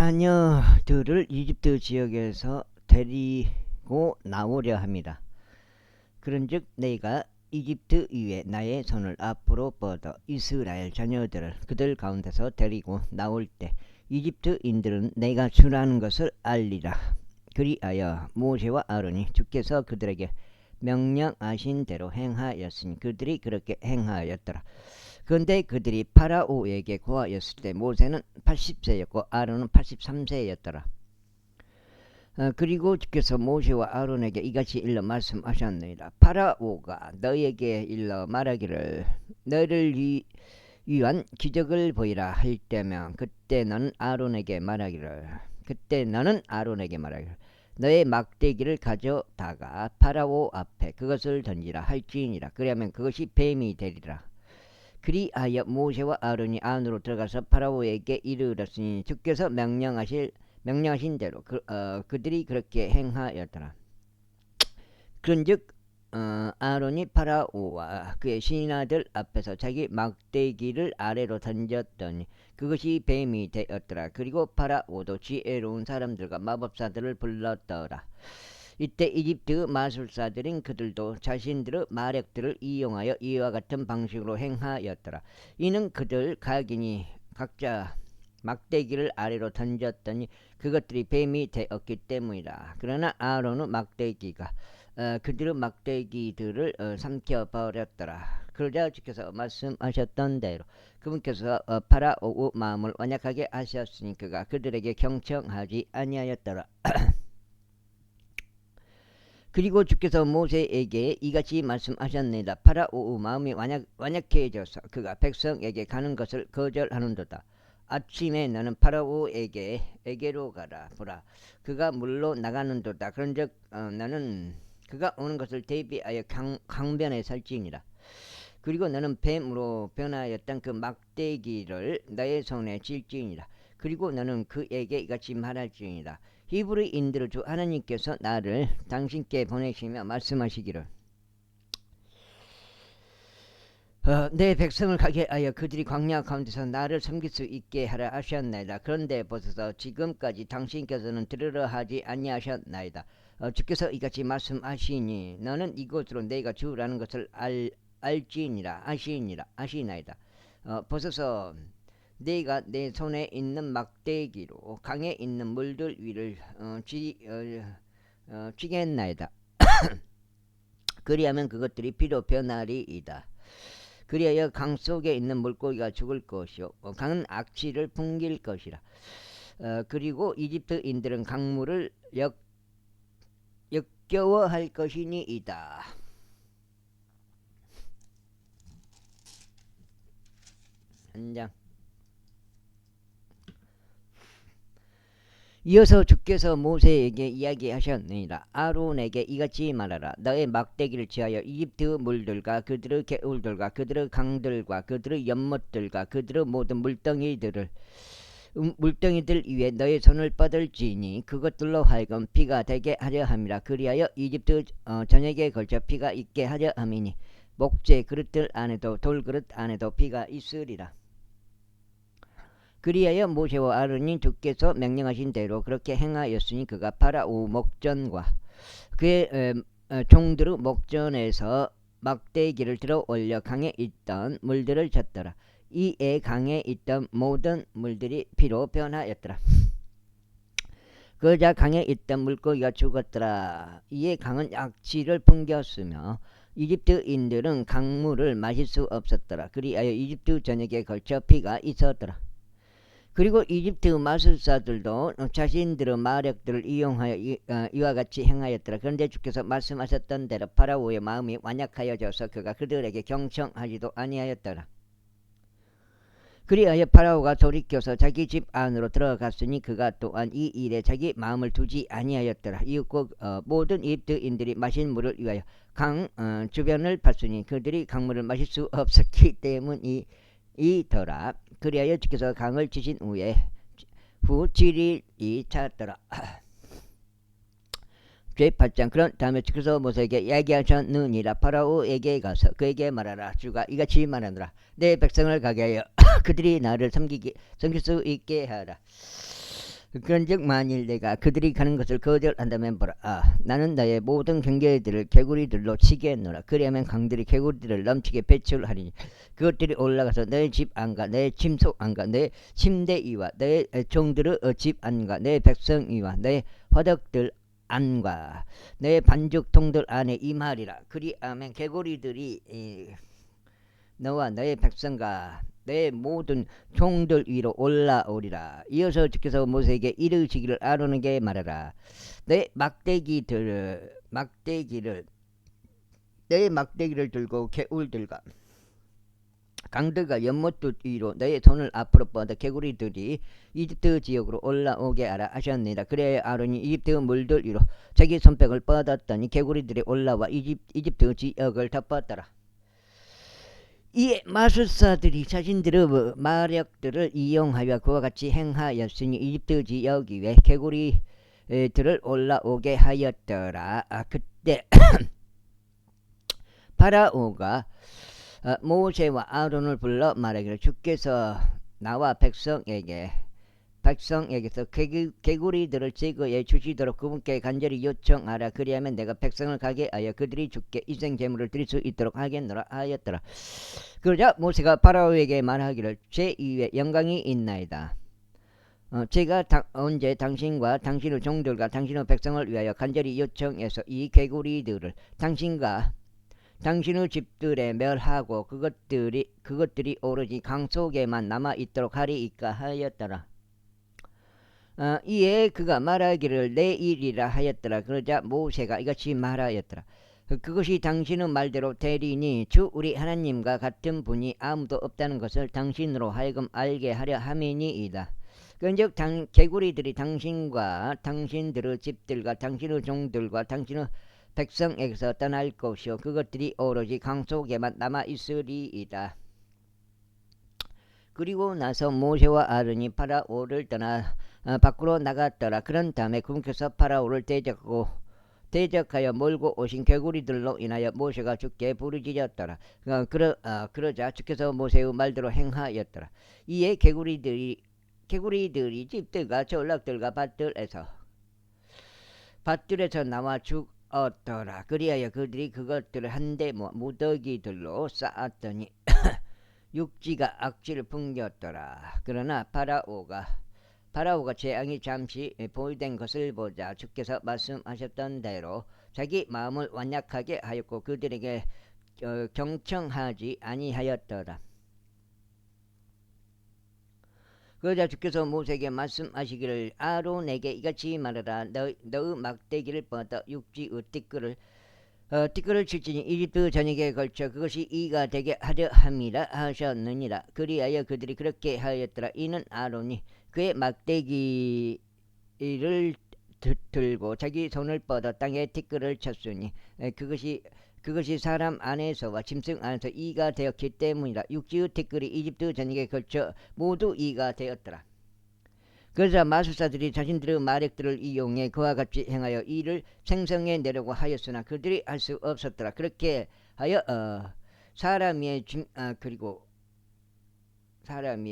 자녀들을 이집트 지역에서 데리고 나오려 합니다. 그런즉 내가 이집트 위에 나의 손을 앞으로 뻗어 이스라엘 자녀들을 그들 가운데서 데리고 나올 때 이집트인들은 내가 주라는 것을 알리라. 그리하여 모세와 아론이 주께서 그들에게 명령하신 대로 행하였으니 그들이 그렇게 행하였더라. 그런데 그들이 파라오에게 고하였을 때 모세는 80세였고 아론은 83세였더라. 그리고 주께서 모세와 아론에게 이같이 일러 말씀하셨느니라. 파라오가 너에게 일러 말하기를 너를 위한 기적을 보이라 할 때면 그때 너는 아론에게 말하기를 너의 막대기를 가져다가 파라오 앞에 그것을 던지라 할지니라. 그리하면 그것이 뱀이 되리라. 그리하여 모세와 아론이 안으로 들어가서 파라오에게 이르렀으니 주께서 명령하신 대로 그들이 그렇게 행하였더라. 그런즉 아론이 파라오와 그의 신하들 앞에서 자기 막대기를 아래로 던졌더니 그것이 뱀이 되었더라. 그리고 파라오도 지혜로운 사람들과 마법사들을 불렀더라. 이때 이집트 마술사들인 그들도 자신들의 마력들을 이용하여 이와 같은 방식으로 행하였더라. 이는 그들 각자 막대기를 아래로 던졌더니 그것들이 뱀이 되었기 때문이라. 그러나 아론의 막대기가 그들의 막대기들을 삼켜버렸더라. 그러자 주께서 말씀하셨던 대로 그분께서 파라오의 마음을 완약하게 하셨으니 그가 그들에게 경청하지 아니하였더라. 그리고 주께서 모세에게 이같이 말씀하셨느니라. 파라오의 마음이 완약해져서 그가 백성에게 가는 것을 거절하는도다. 아침에 너는 파라오에게로 가라. 보라, 그가 물로 나가는도다. 그런즉 너는 그가 오는 것을 대비하여 강변에 살지니라. 그리고 너는 뱀으로 변하였던 그 막대기를 너의 손에 쥘지니라. 그리고 너는 그에게 이같이 말할지니라. 히브리인들의 주 하나님께서 나를 당신께 보내시며 말씀하시기를 내 백성을 가게 하여 그들이 광야 가운데서 나를 섬길 수 있게 하라 하셨나이다. 그런데 보소서 지금까지 당신께서는 들으려 하지 아니하셨나이다. 주께서 이같이 말씀하시니 너는 이곳으로 내가 주라는 것을 알지니라 아시나이다. 보소서 내가 내 손에 있는 막대기로 강에 있는 물들 위를 쥐겠나이다. 그리하면 그것들이 피로 변하리이다. 그리하여 강 속에 있는 물고기가 죽을 것이요 강은 악취를 풍길 것이라. 그리고 이집트인들은 강물을 역겨워할 것이니이다. 한 장. 이어서 주께서 모세에게 이야기하셨느니라. 아론에게 이같이 말하라. 너의 막대기를 취하여 이집트 물들과 그들의 개울들과 그들의 강들과 그들의 연못들과 그들의 모든 물덩이들 위에 너의 손을 뻗을지니 그것들로 하여금 피가 되게 하려 함이라. 그리하여 이집트 전역에 걸쳐 피가 있게 하려 함이니 목재 그릇들 안에도 돌그릇 안에도 피가 있으리라. 그리하여 모세와 아론이 주께서 명령하신 대로 그렇게 행하였으니 그가 파라오 목전과 그의 종들의 목전에서 막대기를 들어 올려 강에 있던 물들을 쳤더라. 이에 강에 있던 모든 물들이 피로 변하였더라. 그러자 강에 있던 물고기가 죽었더라. 이에 강은 악취를 풍겼으며 이집트인들은 강물을 마실 수 없었더라. 그리하여 이집트 전역에 걸쳐 피가 있었더라. 그리고 이집트 마술사들도 자신들의 마력들을 이용하여 이와 같이 행하였더라. 그런데 주께서 말씀하셨던 대로 파라오의 마음이 완약하여져서 그가 그들에게 경청하지도 아니하였더라. 그리하여 파라오가 돌이켜서 자기 집 안으로 들어갔으니 그가 또한 이 일에 자기 마음을 두지 아니하였더라. 이윽고 모든 이집트인들이 마신 물을 위하여 강 주변을 봤으니 그들이 강물을 마실 수 없었기 때문이더라. 그리하여 주께서 강을 치신 후 7일이 차더라. 제8장. 그런 다음에 주께서 모세에게 이야기하셨느니라. 파라오에게 가서 그에게 말하라. 주가 이같이 말하노라. 내 백성을 가게 하여 그들이 나를 섬길 수 있게 하라. 그런즉 만일 내가 그들이 가는 것을 거절한다면 보라. 나는 나의 모든 경계들을 개구리들로 치겠노라. 그리하면 강들이 개구리들을 넘치게 배출하리니 그것들이 올라가서 내 집 안과 내 침속 안과 내 침대 위와 내 종들의 집 안과 내 백성 위와 내 화덕들 안과 내 반죽통들 안에 임하리라. 그리하면 개구리들이 너와 너의 백성과 내 모든 종들 위로 올라오리라. 이어서 주께서 모세에게 이르시기를 아론에게 말하라. 내 막대기를 들고 개울들과 강들과 연못들 위로 너의 손을 앞으로 뻗어 개구리들이 이집트 지역으로 올라오게 하라 하셨느니라. 그래야 아론이 이집트 물들 위로 자기 손뼉을 뻗었더니 개구리들이 올라와 이집트 지역을 덮었더라. 이에 마술사들이 자신들의 마력들을 이용하여 그와 같이 행하였으니 이집트 지역 위에 개구리들을 올라오게 하였더라. 그때 파라오가 모세와 아론을 불러 말하기를 주께서 나와 백성에게서 개구리들을 제거해 주시도록 그분께 간절히 요청하라. 그리하면 내가 백성을 가게 하여 그들이 주께 희생 제물을 드릴 수 있도록 하겠노라 하였더라. 그러자 모세가 파라오에게 말하기를 제 위에 영광이 있나이다. 제가 언제 당신과 당신의 종들과 당신의 백성을 위하여 간절히 요청해서 이 개구리들을 당신과 당신의 집들에 멸하고 그것들이 오로지 강 속에만 남아 있도록 하리이까 하였더라. 이에 그가 말하기를 내 일이라 하였더라. 그러자 모세가 이같이 말하였더라. 그것이 당신의 말대로 되리니 주 우리 하나님과 같은 분이 아무도 없다는 것을 당신으로 하여금 알게 하려 함이니이다. 그런즉 개구리들이 당신과 당신들의 집들과 당신의 종들과 당신의 백성에게서 떠날 것이요 그것들이 오로지 강 속에만 남아 있으리이다. 그리고 나서 모세와 아론이 파라오를 떠나 밖으로 나갔더라. 그런 다음에 그분께서 파라오를 대적하여 몰고 오신 개구리들로 인하여 모세가 주께 부르짖었더라. 그러자 주께서 모세의 말대로 행하였더라. 이에 개구리들이 집들과 전락들과 밭들에서 나와 죽었더라. 그리하여 그들이 그것들을 한데 무더기들로 쌓았더니 육지가 악취를 풍겼더라. 그러나 파라오가 재앙이 잠시 보이된 것을 보자 주께서 말씀하셨던 대로 자기 마음을 완약하게 하였고 그들에게 경청하지 아니하였더라. 그러자 주께서 모세에게 말씀하시기를 아론에게 이같이 말하라. 너의 막대기를 뻗어 육지의 띠끌을 칠지니 이집트 전역에 걸쳐 그것이 이가 되게 하려 함이라 하셨느니라. 그리하여 그들이 그렇게 하였더라. 이는 아론이 그의 막대기를 들고 자기 손을 뻗어 땅에 띠끌을 쳤으니 그것이 사람 안에서와 짐승 안에서 이가 되었기 때문이라. 육지의 띠끌이 이집트 전역에 걸쳐 모두 이가 되었더라. 그러자 마술사들이 자신들의 마력들을 이용해 그와 같이 행하여 이를 생성해 내려고 하였으나 그들이 할 수 없었더라. 그렇게 하여 사람 위에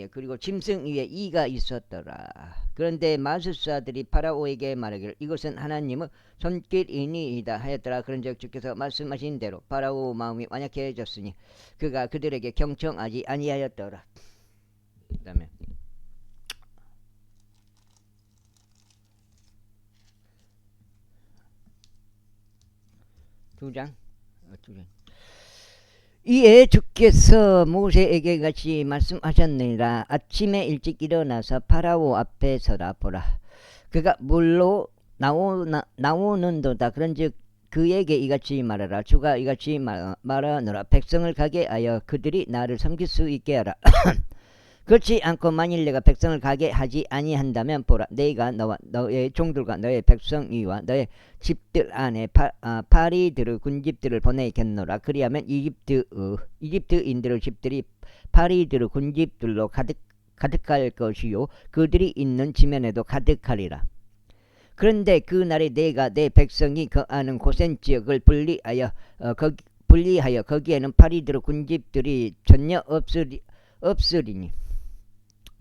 그리고 짐승 위에 이가 있었더라. 그런데 마술사들이 파라오에게 말하기를 이것은 하나님의 손길이니이다 하였더라. 그런즉 주께서 말씀하신 대로 파라오 마음이 완약해졌으니 그가 그들에게 경청하지 아니하였더라. 그다음에 2장. 이에 주께서 모세에게 같이 말씀하셨느니라. 아침에 일찍 일어나서 파라오 앞에 서라. 보라, 그가 물로 나오는도다. 그런즉 그에게 이같이 말하라. 주가 이같이 말하노라. 백성을 가게 하여 그들이 나를 섬길 수 있게 하라. 그렇지 않고 만일 내가 백성을 가게 하지 아니한다면 보라, 내가 너와 너의 종들과 너의 백성 위와 너의 집들 안에 파리들의 군집들을 보내겠노라. 그리하면 이집트인들의 집들이 파리들의 군집들로 가득할 것이요 그들이 있는 지면에도 가득하리라. 그런데 그 날에 내가 내 백성이 거하는 고센 지역을 분리하여 거기에는 파리들의 군집들이 전혀 없으리니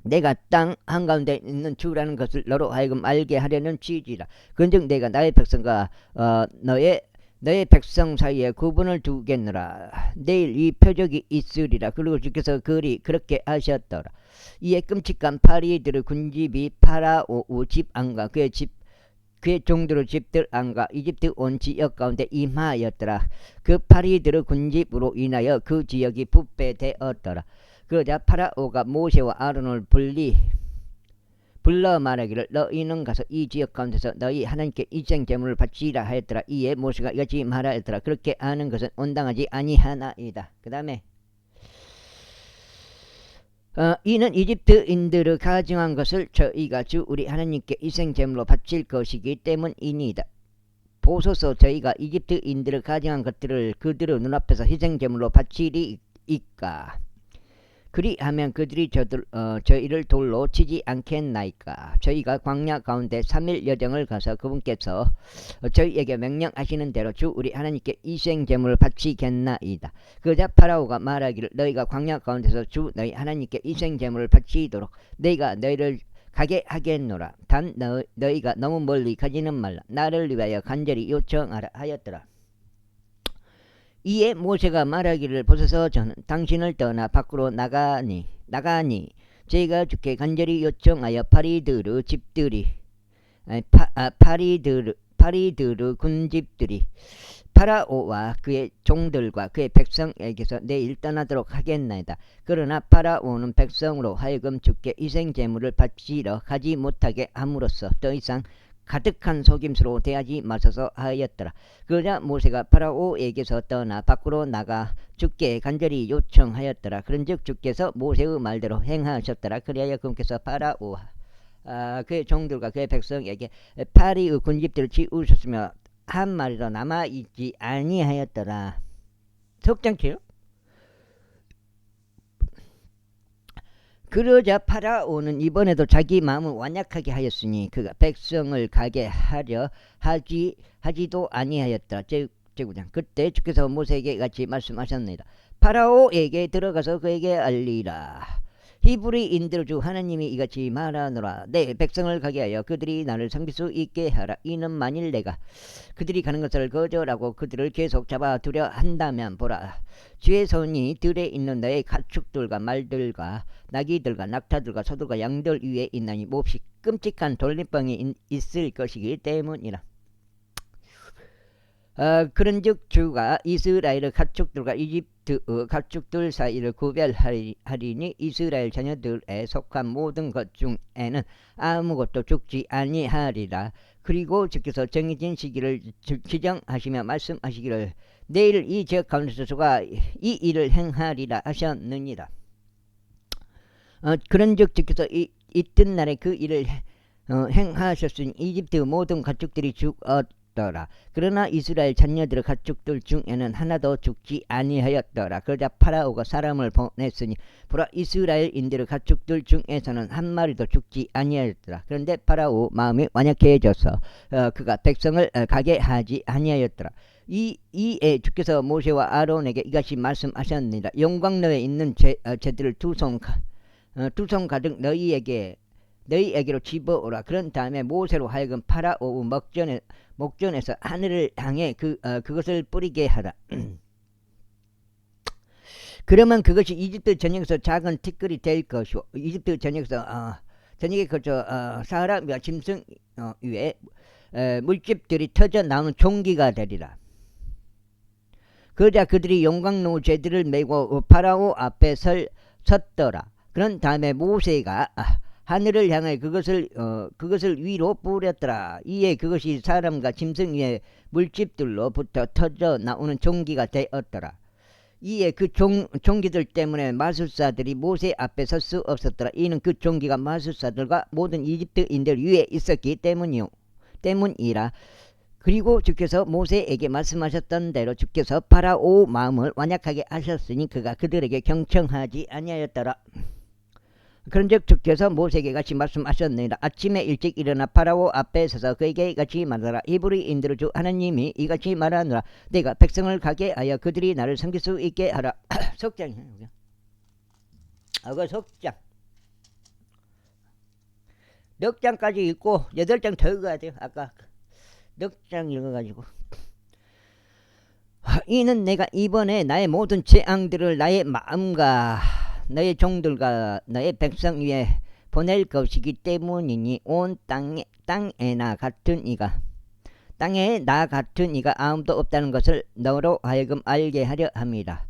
내가 땅 한가운데 있는 주라는 것을 너로 하여금 알게 하려는 취지라. 그런즉 내가 나의 백성과 너의 백성 사이에 구분을 두겠노라. 내일 이 표적이 있으리라. 그리고 주께서 그렇게 하셨더라. 이에 끔찍한 파리들의 군집이 파라오 집 안과 그의 종들의 집들 안과 이집트 온 지역 가운데 임하였더라. 그 파리들의 군집으로 인하여 그 지역이 부패되었더라. 그러자 파라오가 모세와 아론을 불러 말하기를 너희는 가서 이 지역 가운데서 너희 하나님께 일생 제물을 바치라 하였더라. 이에 모세가 이같이 말하였더라. 그렇게 하는 것은 온당하지 아니하나이다. 그 다음에 이는 이집트인들의 가증한 것을 저희가 주 우리 하나님께 일생 제물로 바칠 것이기 때문이니이다. 보소서 저희가 이집트인들의 가증한 것들을 그들의 눈앞에서 희생 제물로 바치리이까. 그리하면 그들이 저희를 돌로 치지 않겠나이까. 저희가 광야 가운데 3일 여정을 가서 그분께서 저희에게 명령하시는 대로 주 우리 하나님께 이생 제물을 바치겠나이다. 그러자 파라오가 말하기를 너희가 광야 가운데서 주 너희 하나님께 이생 제물을 바치도록 너희가 너희를 가게 하겠노라. 단 너희가 너무 멀리 가지는 말라. 나를 위하여 간절히 요청하라 하였더라. 이에 모세가 말하기를 보소서 저는 당신을 떠나 밖으로 나가니 제가 주께 간절히 요청하여 파리들의 집들이 파리들의 군집들이 파라오와 그의 종들과 그의 백성에게서 내일 떠나도록 하겠나이다. 그러나 파라오는 백성으로 하여금 주께 희생 제물을 바치러 가지 못하게 함으로써 더 이상 가득한 속임수로 대하지 마소서 하였더라. 그러자 모세가 파라오에게서 떠나 밖으로 나가 주께 간절히 요청하였더라. 그런즉 주께서 모세의 말대로 행하셨더라. 그리하여 그분께서 파라오와 그의 종들과 그의 백성에게 파리의 군집들을 치우셨으며 한 마리도 남아있지 아니하였더라. 속장치요? 그러자 파라오는 이번에도 자기 마음을 완약하게 하였으니 그가 백성을 가게 하려 하지도 아니하였더라. 제9장 그때 주께서 모세에게 같이 말씀하셨습니다. 파라오에게 들어가서 그에게 알리라. 히브리인들 주 하나님이 이같이 말하노라. 내 백성을 가게 하여 그들이 나를 섬길 수 있게 하라. 이는 만일 내가 그들이 가는 것을 거절하고 그들을 계속 잡아두려 한다면 보라. 주의 손이 들에 있는 너의 가축들과 말들과 나귀들과 낙타들과 소들과 양들 위에 있나니 몹시 끔찍한 돌림병이 있을 것이기 때문이라. 그런즉 주가 이스라엘의 가축들과 이집트의 가축들 사이를 구별하리니 이스라엘 자녀들에 속한 모든 것 중에는 아무것도 죽지 아니하리라. 그리고 주께서 정해진 시기를 지정하시며 말씀하시기를 내일 이 지역 가운데서 주가 이 일을 행하리라 하셨느니라. 그런즉 주께서 이튿날에 그 일을 행하셨으니 이집트 모든 가축들이 죽었더라. 그러나 이스라엘 자녀들의 가축들 중에는 하나도 죽지 아니하였더라. 그러자 파라오가 사람을 보냈으니 보라 이스라엘인들의 가축들 중에서는 한 마리도 죽지 아니하였더라. 그런데 파라오 마음이 완약해져서 그가 백성을 가게 하지 아니하였더라. 이에 주께서 모세와 아론에게 이같이 말씀하셨느니라. 영광로에 있는 재들을 두 손 가득 너희에게로 집어오라. 그런 다음에 모세로 하여금 파라오 목전에서 하늘을 향해 그것을 뿌리게 하라. 그러면 그것이 이집트 전역에서 작은 티끌이 될 것이고 이집트 전역에서 전역에 사람과 짐승 위에 물집들이 터져 나오는 종기가 되리라. 그러자 그들이 영광로 재들을 메고 파라오 앞에 섰더라. 그런 다음에 모세가 하늘을 향해 그것을 위로 뿌렸더라. 이에 그것이 사람과 짐승 위에 물집들로부터 터져 나오는 종기가 되었더라. 이에 그 종기들 때문에 마술사들이 모세 앞에 설 수 없었더라. 이는 그 종기가 마술사들과 모든 이집트인들 위에 있었기 때문이라. 그리고 주께서 모세에게 말씀하셨던 대로 주께서 파라오 마음을 완약하게 하셨으니 그가 그들에게 경청하지 아니하였더라. 그런즉 주께서 모세에게 같이 말씀하셨느니라. 아침에 일찍 일어나 파라오 앞에 서서 그에게 같이 말하라. 히브리인들 주 하나님이 이같이 말하노라. 내가 백성을 가게 하여 그들이 나를 섬길 수 있게 하라. 속장이에요. 속장. 넉 장까지 읽고 8장 더 읽어야 돼요. 아까 넉 장 읽어가지고 이는 내가 이번에 나의 모든 재앙들을 나의 마음과 너의 종들과 너의 백성 위에 보낼 것이기 때문이니 온 땅에 나 같은 이가 아무도 없다는 것을 너로 하여금 알게 하려 합니다.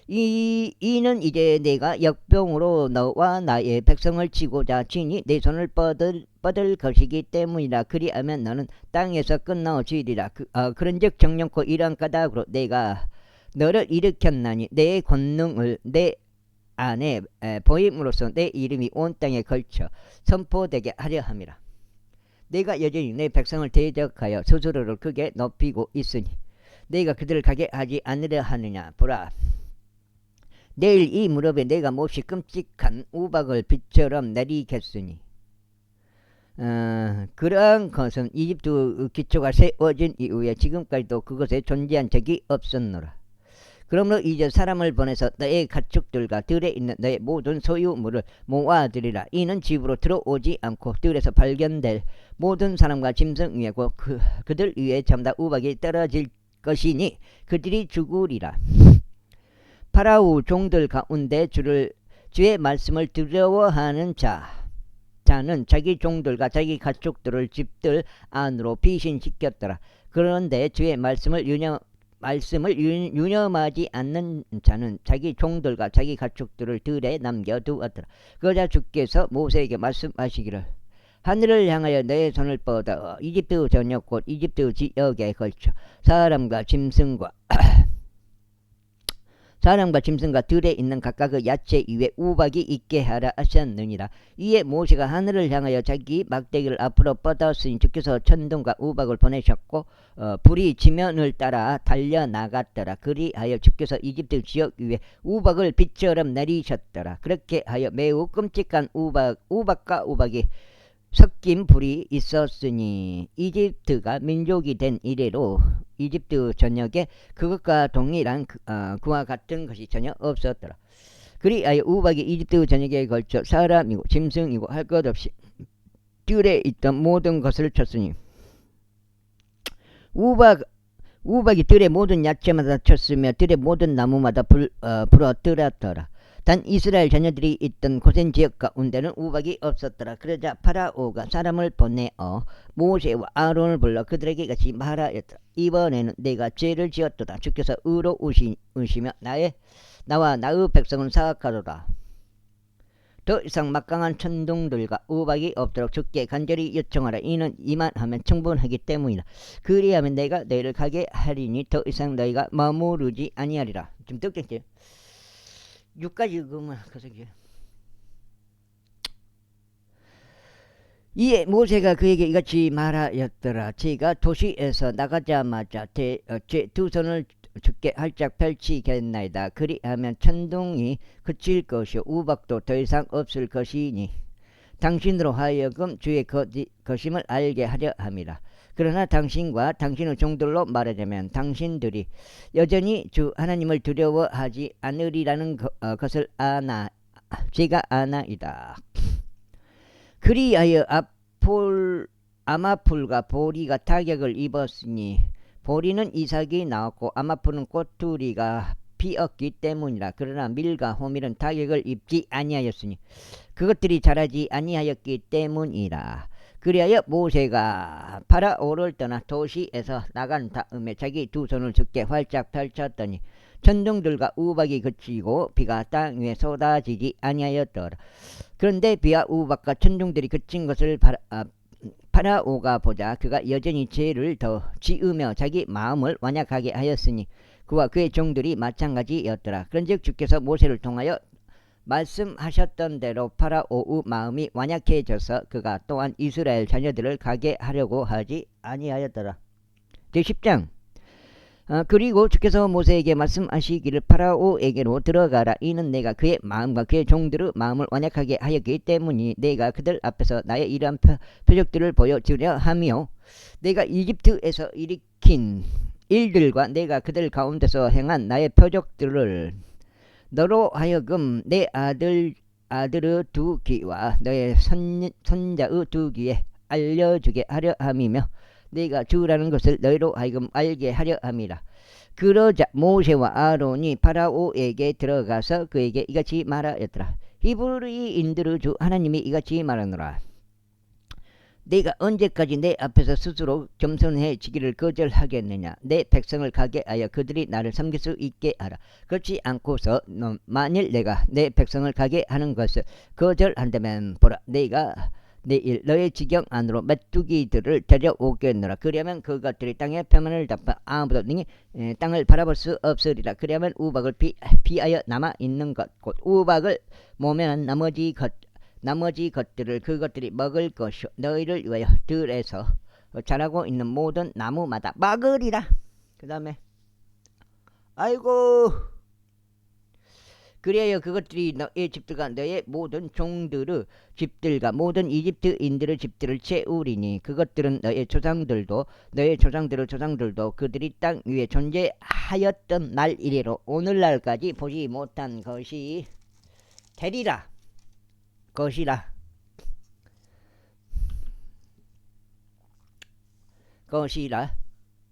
이는 이제 내가 역병으로 너와 나의 백성을 치고자 치니 내 손을 뻗을 것이기 때문이라. 그리하면 너는 땅에서 끝나오시리라. 그런즉 정령코 이러한 까닭으로 내가 너를 일으켰나니 내 권능을 내 안에 보임으로써 내 이름이 온 땅에 걸쳐 선포되게 하려 함이라. 내가 여전히 내 백성을 대적하여 스스로를 크게 높이고 있으니 내가 그들을 가게 하지 않으려 하느냐. 보라, 내일 이 무렵에 내가 몹시 끔찍한 우박을 빛처럼 내리겠으니 그러한 것은 이집트 기초가 세워진 이후에 지금까지도 그것에 존재한 적이 없었노라. 그러므로 이제 사람을 보내서 너의 가축들과 들에 있는 너의 모든 소유물을 모아들이라. 이는 집으로 들어오지 않고 들에서 발견될 모든 사람과 짐승 위에고 그들 위에 전부 다 우박이 떨어질 것이니 그들이 죽으리라. 파라오 종들 가운데 주의 말씀을 두려워하는 자는 자기 종들과 자기 가축들을 집들 안으로 피신시켰더라. 그런데 주의 말씀을 유념하지 않는 자는 자기 종들과 자기 가축들을 들에 남겨두었더라. 그러자 주께서 모세에게 말씀하시기를 하늘을 향하여 내 손을 뻗어 이집트 전역 곧 이집트 지역에 걸쳐 사람과 짐승과 들에 있는 각각 그 야채 위에 우박이 있게 하라 하셨느니라. 이에 모세가 하늘을 향하여 자기 막대기를 앞으로 뻗었으니 주께서 천둥과 우박을 보내셨고 불이 지면을 따라 달려나갔더라. 그리하여 주께서 이집트 지역 위에 우박을 빛처럼 내리셨더라. 그렇게 하여 매우 끔찍한 우박과 우박이 섞인 불이 있었으니 이집트가 민족이 된 이래로 이집트 전역에 그것과 동일한 그와 같은 것이 전혀 없었더라. 그리하여 우박이 이집트 전역에 걸쳐 사람이고 짐승이고 할 것 없이 들에 있던 모든 것을 쳤으니 우박이 들의 모든 야채마다 쳤으며 들의 모든 나무마다 불어들었더라. 단 이스라엘 자녀들이 있던 고센 지역 가운데는 우박이 없었더라. 그러자 파라오가 사람을 보내어 모세와 아론을 불러 그들에게 같이 말하였더라. 이번에는 내가 죄를 지었도다. 주께서 의로우시며 나와 나의 백성은 사악하도다. 더 이상 막강한 천둥들과 우박이 없도록 주께 간절히 요청하라. 이는 이만하면 충분하기 때문이다. 그리하면 내가 너희를 가게 하리니 더 이상 너희가 머무르지 아니하리라. 좀 듣겠지? 6까지 읽으면 그러게. 이에 모세가 그에게 이같이 말하였더라. 제가 도시에서 나가자마자 제 두 손을 주께 활짝 펼치겠나이다. 그리하면 천둥이 그칠 것이요 우박도 더 이상 없을 것이니 당신으로 하여금 주의 것임을 알게 하려 함이라. 그러나 당신과 당신의 종들로 말하자면 당신들이 여전히 주 하나님을 두려워하지 않으리라는 것을 제가 아나이다. 그리하여 아마풀과 보리가 타격을 입었으니 보리는 이삭이 나왔고 아마풀은 꼬투리가 피었기 때문이라. 그러나 밀과 호밀은 타격을 입지 아니하였으니 그것들이 자라지 아니하였기 때문이라. 그리하여 모세가 파라오를 떠나 도시에서 나간 다음에 자기 두 손을 주께 활짝 펼쳤더니 천둥들과 우박이 그치고 비가 땅 위에 쏟아지지 아니하였더라. 그런데 비와 우박과 천둥들이 그친 것을 파라오가 보자 그가 여전히 죄를 더 지으며 자기 마음을 완악하게 하였으니 그와 그의 종들이 마찬가지였더라. 그런즉 주께서 모세를 통하여 말씀하셨던 대로 파라오의 마음이 완약해져서 그가 또한 이스라엘 자녀들을 가게 하려고 하지 아니하였더라. 제10장 그리고 주께서 모세에게 말씀하시기를 파라오에게로 들어가라. 이는 내가 그의 마음과 그의 종들의 마음을 완약하게 하였기 때문이 내가 그들 앞에서 나의 이러한 표적들을 보여주려 하며 내가 이집트에서 일으킨 일들과 내가 그들 가운데서 행한 나의 표적들을 너로 하여금 내 아들 아들의 두 귀와 너의 손자의 두 귀에 알려주게 하려 함이며 네가 주라는 것을 너희로 하여금 알게 하려 함이라. 그러자 모세와 아론이 파라오에게 들어가서 그에게 이같이 말하였더라. 히브리인들의 주 하나님이 이같이 말하노라. 네가 언제까지 내 앞에서 스스로 겸손해지기를 거절하겠느냐. 내 백성을 가게 하여 그들이 나를 섬길 수 있게 하라. 그렇지 않고서 만일 내가 내 백성을 가게 하는 것을 거절한다면 보라, 내가 내일 너의 지경 안으로 메뚜기들을 데려오겠노라. 그러면 그것들이 땅에 표면을 덮어 아무도 능히 땅을 바라볼 수 없으리라. 그러면 우박을 피하여 남아있는 것 곧 우박을 모면한 나머지 것들을 그것들이 먹을 것이요 너희를 위하여 들에서 자라고 있는 모든 나무마다 먹으리라. 그 다음에 아이고 그리하여 그것들이 너의 집들과 너의 모든 종들의 집들과 모든 이집트인들의 집들을 채우리니 그것들은 너의 조상들도 너의 조상들의 조상들도 그들이 땅 위에 존재하였던 날 이래로 오늘날까지 보지 못한 것이 되리라. 것이라.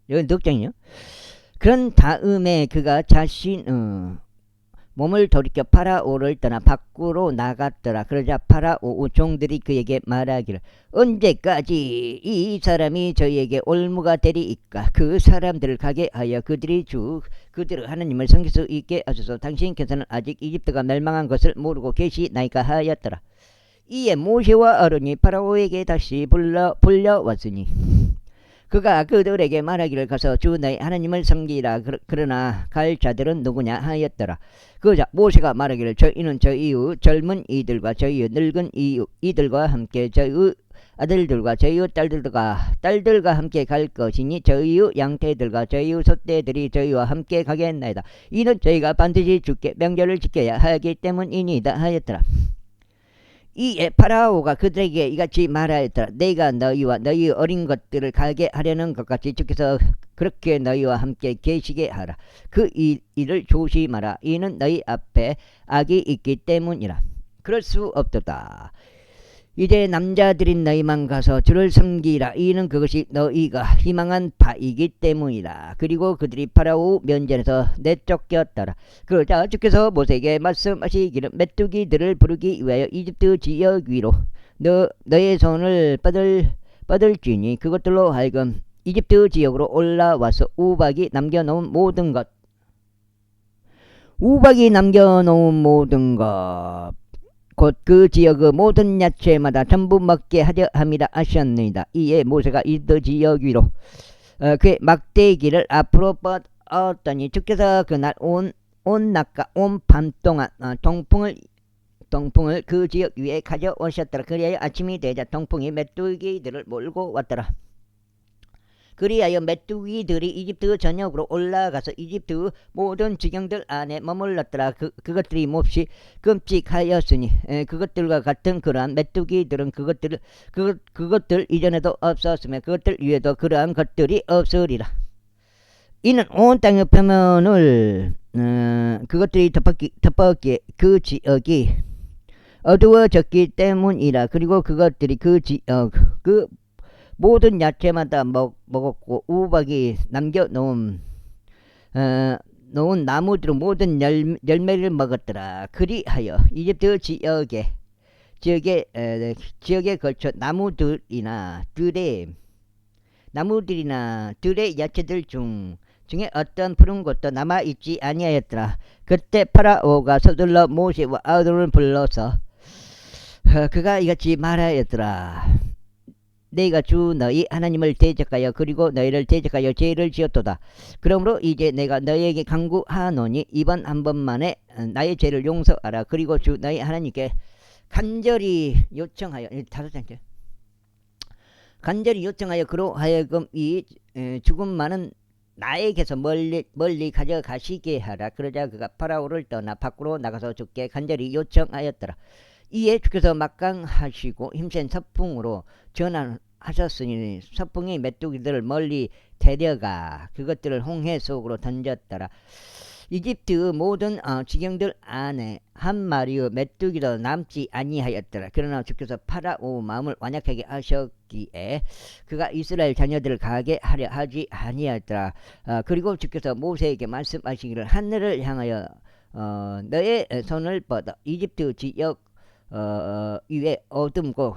여기 늑장이요. 그런 다음에 그가 몸을 돌이켜 파라오를 떠나 밖으로 나갔더라. 그러자 파라오 종들이 그에게 말하기를 언제까지 이 사람이 저희에게 올무가 되리이까. 그 사람들을 가게 하여 그들의 하나님을 섬길 수 있게 하소서. 당신께서는 아직 이집트가 멸망한 것을 모르고 계시나이까 하였더라. 이에 모세와 아론이 파라오에게 다시 불려왔으니 그가 그들에게 말하기를 가서 주 너희 하나님을 섬기라. 그러나 갈 자들은 누구냐 하였더라. 그러자 모세가 말하기를 저희는 저희의 젊은 이들과 저희의 늙은 이들과 함께 저희의 아들들과 저희의 딸들과 함께 갈 것이니 저희의 양떼들과 저희의 소떼들이 저희와 함께 가겠나이다. 이는 저희가 반드시 주께 명절을 지켜야 하기 때문이니이다 하였더라. 이에 파라오가 그들에게 이같이 말하였더라. 내가 너희와 너희 어린 것들을 가게 하려는 것 같이 주께서 그렇게 너희와 함께 계시게 하라. 그 일을 조심하라. 이는 너희 앞에 악이 있기 때문이라. 그럴 수 없도다. 이제 남자들인 너희만 가서 주를 섬기라. 이는 그것이 너희가 희망한 바이기 때문이라. 그리고 그들이 파라오 면전에서 내쫓겼더라. 그러자 주께서 모세에게 말씀하시기를 메뚜기들을 부르기 위하여 이집트 지역 위로 너의 손을 뻗을지니 그것들로 하여금 이집트 지역으로 올라와서 우박이 남겨놓은 모든 것 곧 그 지역의 모든 야채마다 전부 먹게 하려 함이라 하셨느니라. 이에 모세가 이집트 지역 위로 그의 막대기를 앞으로 뻗었더니 주께서 그날 온 낮과 온 밤 동안 동풍을 그 지역 위에 가져오셨더라. 그리하여 아침이 되자 동풍이 메뚜기들을 몰고 왔더라. 그리하여 메뚜기들이 이집트 전역으로 올라가서 이집트 모든 지경들 안에 머물렀더라. 그것들이 몹시 끔찍하였으니 그것들과 같은 그러한 메뚜기들은 그것들 이전에도 없었으며 그것들 위에도 그러한 것들이 없으리라. 이는 온 땅의 표면을 그것들이 덮었기에 그 지역이 어두워졌기 때문이라. 그리고 그것들이 그 모든 야채마다 먹었고 우박이 남겨놓은 나무들은 모든 열매를 먹었더라. 그리하여 이집트 지역에 걸쳐 나무들이나 들의 야채들 중에 어떤 푸른 것도 남아있지 아니하였더라. 그때 파라오가 서둘러 모세와 아론을 불러서 그가 이같이 말하였더라. 내가 주 너희 하나님을 대적하여 그리고 너희를 대적하여 죄를 지었도다. 그러므로 이제 내가 너희에게 간구하노니 이번 한 번만에 나의 죄를 용서하라. 그리고 주 너희 하나님께 간절히 요청하여 그로 하여금 이 죽음만은 나에게서 멀리 가져가시게 하라. 그러자 그가 파라오를 떠나 밖으로 나가서 주께 간절히 요청하였더라. 이에 주께서 막강하시고 힘센 서풍으로 전환하셨으니 서풍이 메뚜기들을 멀리 데려가 그것들을 홍해 속으로 던졌더라. 이집트 모든 지경들 안에 한 마리의 메뚜기도 남지 아니하였더라. 그러나 주께서 파라오 마음을 완악하게 하셨기에 그가 이스라엘 자녀들을 가게 하려 하지 아니하였더라. 그리고 주께서 모세에게 말씀하시기를 하늘을 향하여 너의 손을 뻗어 이집트 지역 위에 어둠고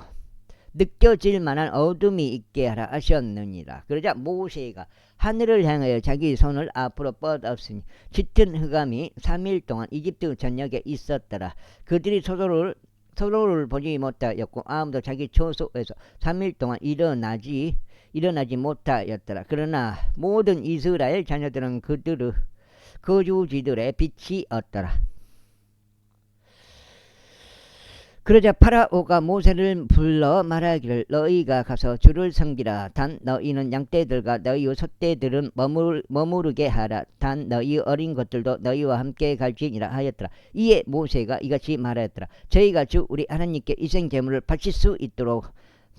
느껴질 만한 어둠이 있게 하라 하셨느니라. 그러자 모세가 하늘을 향하여 자기 손을 앞으로 뻗었으니 짙은 흑암이 3일 동안 이집트 전역에 있었더라. 그들이 서로를 보지 못하였고 아무도 자기 처소에서 3일 동안 일어나지 못하였더라. 그러나 모든 이스라엘 자녀들은 그들의 거주지들의 빛이 없더라. 그러자 파라오가 모세를 불러 말하기를 너희가 가서 주를 섬기라. 단 너희는 양떼들과 너희의 소떼들은 머무르게 하라. 단 너희의 어린 것들도 너희와 함께 갈지니라 하였더라. 이에 모세가 이같이 말하였더라. 저희가 주 우리 하나님께 희생제물을 바칠 수 있도록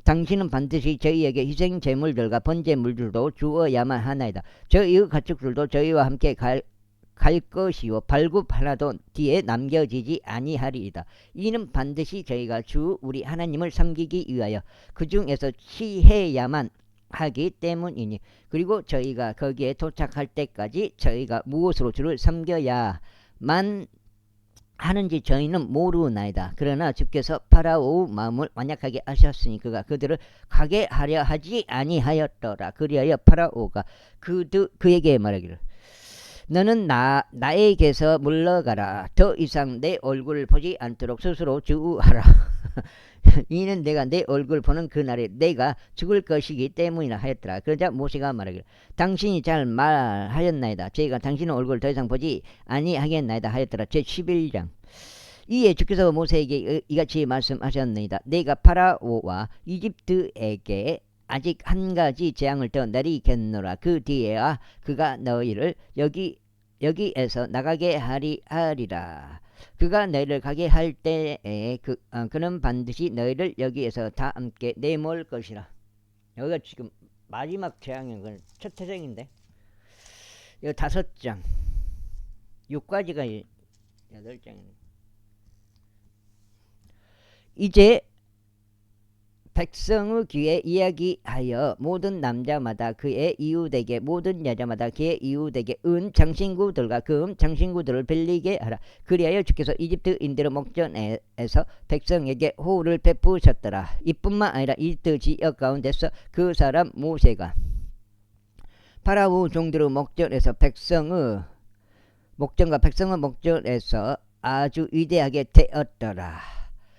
당신은 반드시 저희에게 희생제물들과 번제물들도 주어야만 하나이다. 저희의 가축들도 저희와 함께 갈 것이요 발굽 하나도 뒤에 남겨지지 아니하리이다. 이는 반드시 저희가 주 우리 하나님을 섬기기 위하여 그 중에서 취해야만 하기 때문이니 그리고 저희가 거기에 도착할 때까지 저희가 무엇으로 주를 섬겨야만 하는지 저희는 모르나이다. 그러나 주께서 파라오의 마음을 완악하게 하셨으니 그가 그들을 가게 하려 하지 아니하였더라. 그리하여 파라오가 그에게 말하기를 너는 나에게서 물러가라. 더 이상 내 얼굴을 보지 않도록 스스로 주의하라. 이는 내가 내 얼굴 보는 그날에 내가 죽을 것이기 때문이라 하였더라. 그러자 모세가 말하기를 당신이 잘 말하였나이다. 저희가 당신의 얼굴을 더 이상 보지 아니하겠나이다 하였더라. 제11장. 이에 주께서 모세에게 이같이 말씀하셨나이다. 내가 파라오와 이집트에게 아직 한 가지 재앙을 더 내리겠노라. 그 뒤에야 그가 너희를 여기에서 나가게 하리라. 그가 너희를 가게 할 때에 그는 반드시 너희를 여기에서 다 함께 내몰 것이라. 여기가 지금 마지막 재앙인 건 첫 태생인데 여기 5장 6가지가 8장입니다. 이제 백성의 귀에 이야기하여 모든 남자마다 그의 이웃에게 모든 여자마다 그의 이웃에게 은 장신구들과 금 장신구들을 빌리게 하라. 그리하여 주께서 이집트인들의 목전에서 백성에게 호를 베푸셨더라. 이뿐만 아니라 이집트 지역 가운데서 그 사람 모세가 파라오 종들의 목전에서 백성의 목전에서 아주 위대하게 되었더라.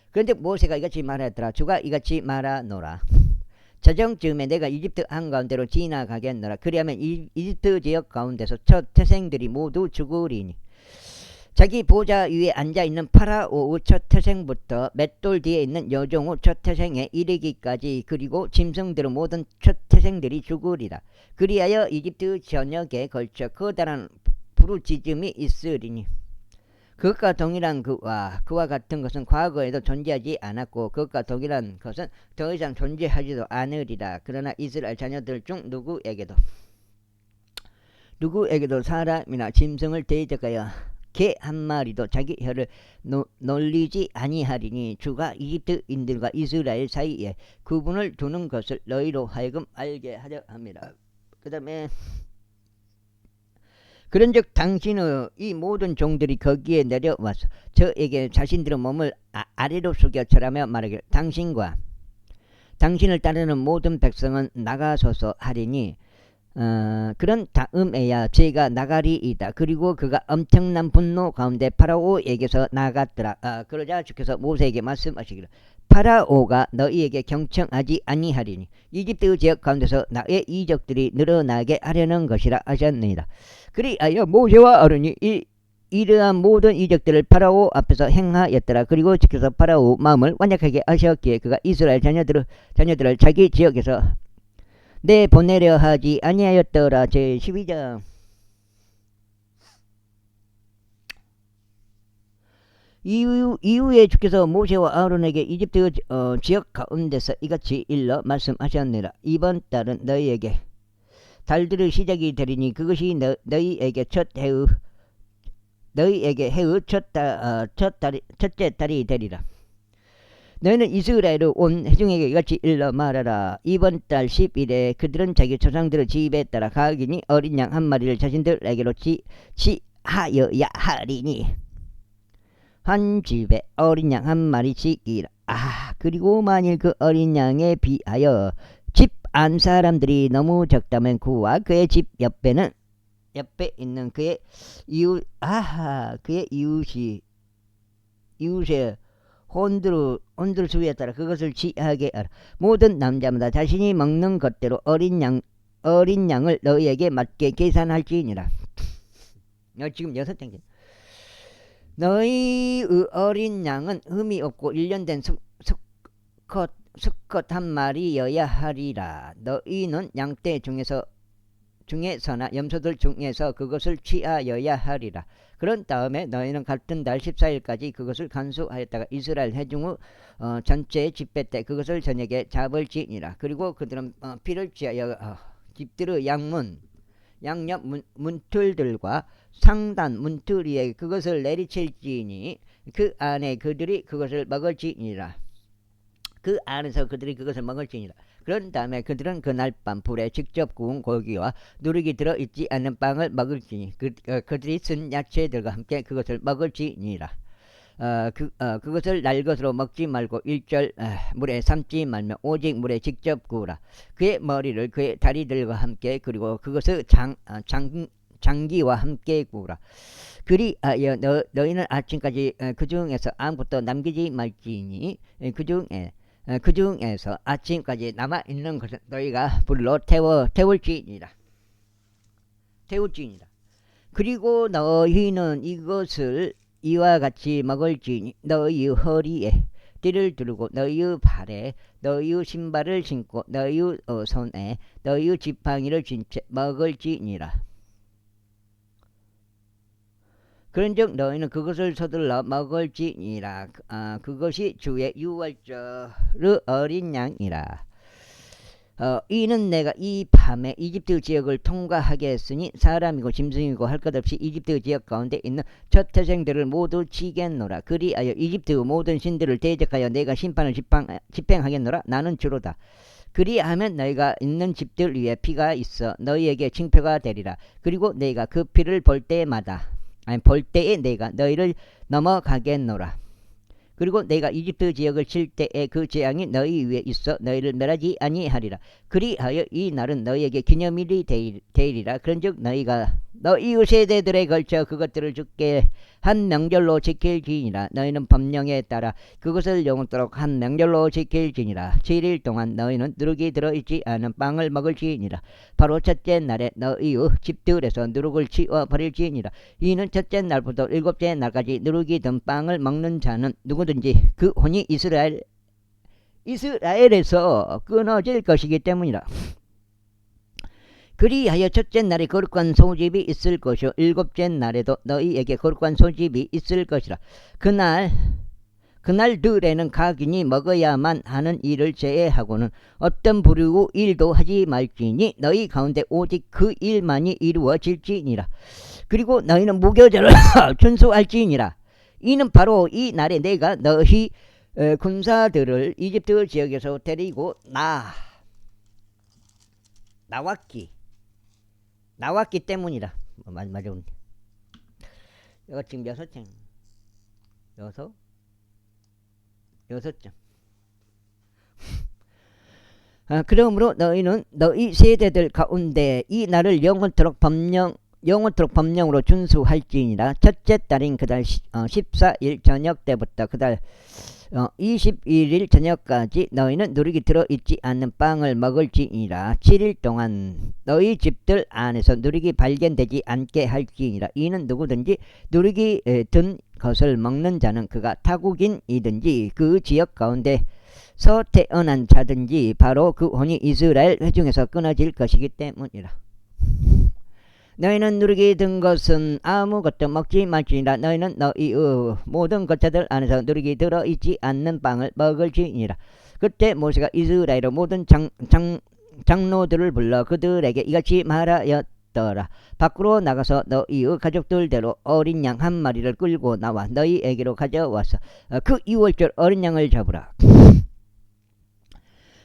그런데 모세가 이같이 말하였더라. 주가 이같이 말하노라. 저정쯤에 내가 이집트 한가운데로 지나가겠노라. 그리하면 이집트 지역 가운데서 첫 태생들이 모두 죽으리니 자기 보좌 위에 앉아있는 파라오의 첫 태생부터 맷돌 뒤에 있는 여종의 첫 태생에 이르기까지 그리고 짐승들의 모든 첫 태생들이 죽으리라. 그리하여 이집트 전역에 걸쳐 커다란 부르짖음이 있으리니 그것과 동일한 그와 같은 것은 과거에도 존재하지 않았고 그것과 동일한 것은 더 이상 존재하지도 않으리라. 그러나 이스라엘 자녀들 중 누구에게도 사람이나 짐승을 대적하여 개 한 마리도 자기 혀를 놀리지 아니하리니 주가 이집트인들과 이스라엘 사이에 구분을 두는 것을 너희로 하여금 알게 하려 합니다. 그 다음에 그런즉 당신의 이 모든 종들이 거기에 내려와서 저에게 자신들의 몸을 아래로 숙여 절하며 말하기를 당신과 당신을 따르는 모든 백성은 나가소서 하리니 그런 다음에야 제가 나가리이다. 그리고 그가 엄청난 분노 가운데 파라오에게서 나갔더라. 그러자 주께서 모세에게 말씀하시기를 파라오가 너희에게 경청하지 아니하리니 이집트 지역 가운데서 나의 이적들이 늘어나게 하려는 것이라 하셨느니라. 그리하여 모세와 아론이 이러한 모든 이적들을 파라오 앞에서 행하였더라. 그리고 주께서 파라오 마음을 완악하게 하셨기에 그가 이스라엘 자녀들을 자기 지역에서 내보내려 하지 아니하였더라. 제12장. 이후에 주께서 모세와 아론에게 이집트 지역 가운데서 이같이 일러 말씀하셨느니라. 이번 달은 너희에게 달들의 시작이 되리니 그것이 너희에게 첫 해의 너희에게 해의 첫째 딸이 되리라. 너희는 이스라엘의 온 회중에게 이같이 일러 말하라. 이번 달 10일에 그들은 자기 조상들의 집에 따라 각인이 어린 양 한 마리를 자신들에게로 취하여야 하리니 한 집에 어린 양 한 마리씩이라. 그리고 만일 그 어린 양에 비하여 집 안 사람들이 너무 적다면 그와 그의 집 옆에 있는 그의 이웃의 혼들 수에 따라 그것을 취하게 하라. 모든 남자마다 자신이 먹는 것대로 어린 양을 너희에게 맞게 계산할지니라. 지금 6장째. 너희의 어린 양은 흠이 없고 1년 된 수컷 한 마리여야 하리라. 너희는 양떼 중에서나 염소들 중에서 그것을 취하여야 하리라. 그런 다음에 너희는 같은 달 14일까지 그것을 간수하였다가 이스라엘 회중의 전체 집회 때 그것을 저녁에 잡을지니라. 그리고 그들은 피를 취하여 집들의 양옆 문틀들과 상단 문틀 위에 그것을 내리칠지니 그 안에 그들이 그것을 먹을지니라. 그 안에서 그들이 그것을 먹을지니라. 그런 다음에 그들은 그날 밤 불에 직접 구운 고기와 누룩이 들어있지 않은 빵을 먹을지니 그들이 쓴 야채들과 함께 그것을 먹을지니라. 그것을 날 것으로 먹지 말고 일절 물에 삶지 말며 오직 물에 직접 구우라. 그의 머리를 그의 다리들과 함께 그리고 그것을 장기와 함께 구우라. 그리하여 너희는 아침까지 그 중에서 아무것도 남기지 말지니 그 중에서 아침까지 남아있는 것은 너희가 불로 태울지니라. 그리고 너희는 이것을 이와 같이 먹을지니 너희의 허리에 띠를 두르고 너희의 발에 너희의 신발을 신고 너희의 손에 너희의 지팡이를 쥔 채 먹을지니라. 그런즉 너희는 그것을 서둘러 먹을지니라. 그것이 주의 유월절의 어린 양이라. 이는 내가 이 밤에 이집트 지역을 통과하게 했으니 사람이고 짐승이고 할 것 없이 이집트 지역 가운데 있는 첫 태생들을 모두 치겠노라. 그리하여 이집트의 모든 신들을 대적하여 내가 심판을 집행하겠노라. 나는 주로다. 그리하면 너희가 있는 집들 위에 피가 있어 너희에게 징표가 되리라. 그리고 내가 그 피를 볼 때에 내가 너희를 넘어가겠노라. 그리고 내가 이집트 지역을 칠 때에 그 재앙이 너희 위에 있어 너희를 멸하지 아니하리라. 그리하여 이 날은 너희에게 기념일이 되리라. 그런즉 너희가 너희 세대들에 걸쳐 그것들을 주께 한 명절로 지킬지니라. 너희는 법령에 따라 그것을 영원토록 한 명절로 지킬지니라. 7일 동안 너희는 누룩이 들어있지 않은 빵을 먹을지니라. 바로 첫째 날에 너희의 집들에서 누룩을 치워버릴지니라. 이는 첫째 날부터 일곱째 날까지 누룩이 든 빵을 먹는 자는 누구든지 그 혼이 이스라엘에서 끊어질 것이기 때문이라. 그리하여 첫째 날에 거룩한 소집이 있을 것이요 일곱째 날에도 너희에게 거룩한 소집이 있을 것이라. 그날들에는 각인이 먹어야만 하는 일을 제외하고는 어떤 부류의 일도 하지 말지니 너희 가운데 오직 그 일만이 이루어질지니라. 그리고 너희는 무교절을 준수할지니라. 이는 바로 이 날에 내가 너희 군사들을 이집트 지역에서 데리고 나왔기 때문이라. 맞아. 이거 지금 6장. 6장. 그러므로 너희는 너희 세대들 가운데 이 날을 영원토록 법령으로 준수할지니라. 첫째 달인 그달 14일 저녁 때부터 그달 21일 저녁까지 너희는 누룩이 들어있지 않는 빵을 먹을지니라. 7일 동안 너희 집들 안에서 누룩이 발견되지 않게 할지니라. 이는 누구든지 누룩이 든 것을 먹는 자는 그가 타국인이든지 그 지역 가운데서 태어난 자든지 바로 그 혼이 이스라엘 회중에서 끊어질 것이기 때문이라. 너희는 누룩이 든 것은 아무것도 먹지 말지니라. 너희는 너희의 모든 거처들 안에서 누룩이 들어있지 않는 빵을 먹을지니라. 그때 모세가 이스라엘의 모든 장로들을 불러 그들에게 이같이 말하였다. 하였더라. 밖으로 나가서 너희의 가족들대로 어린 양 한 마리를 끌고 나와 너희에게로 가져와서 그 6월절 어린 양을 잡으라.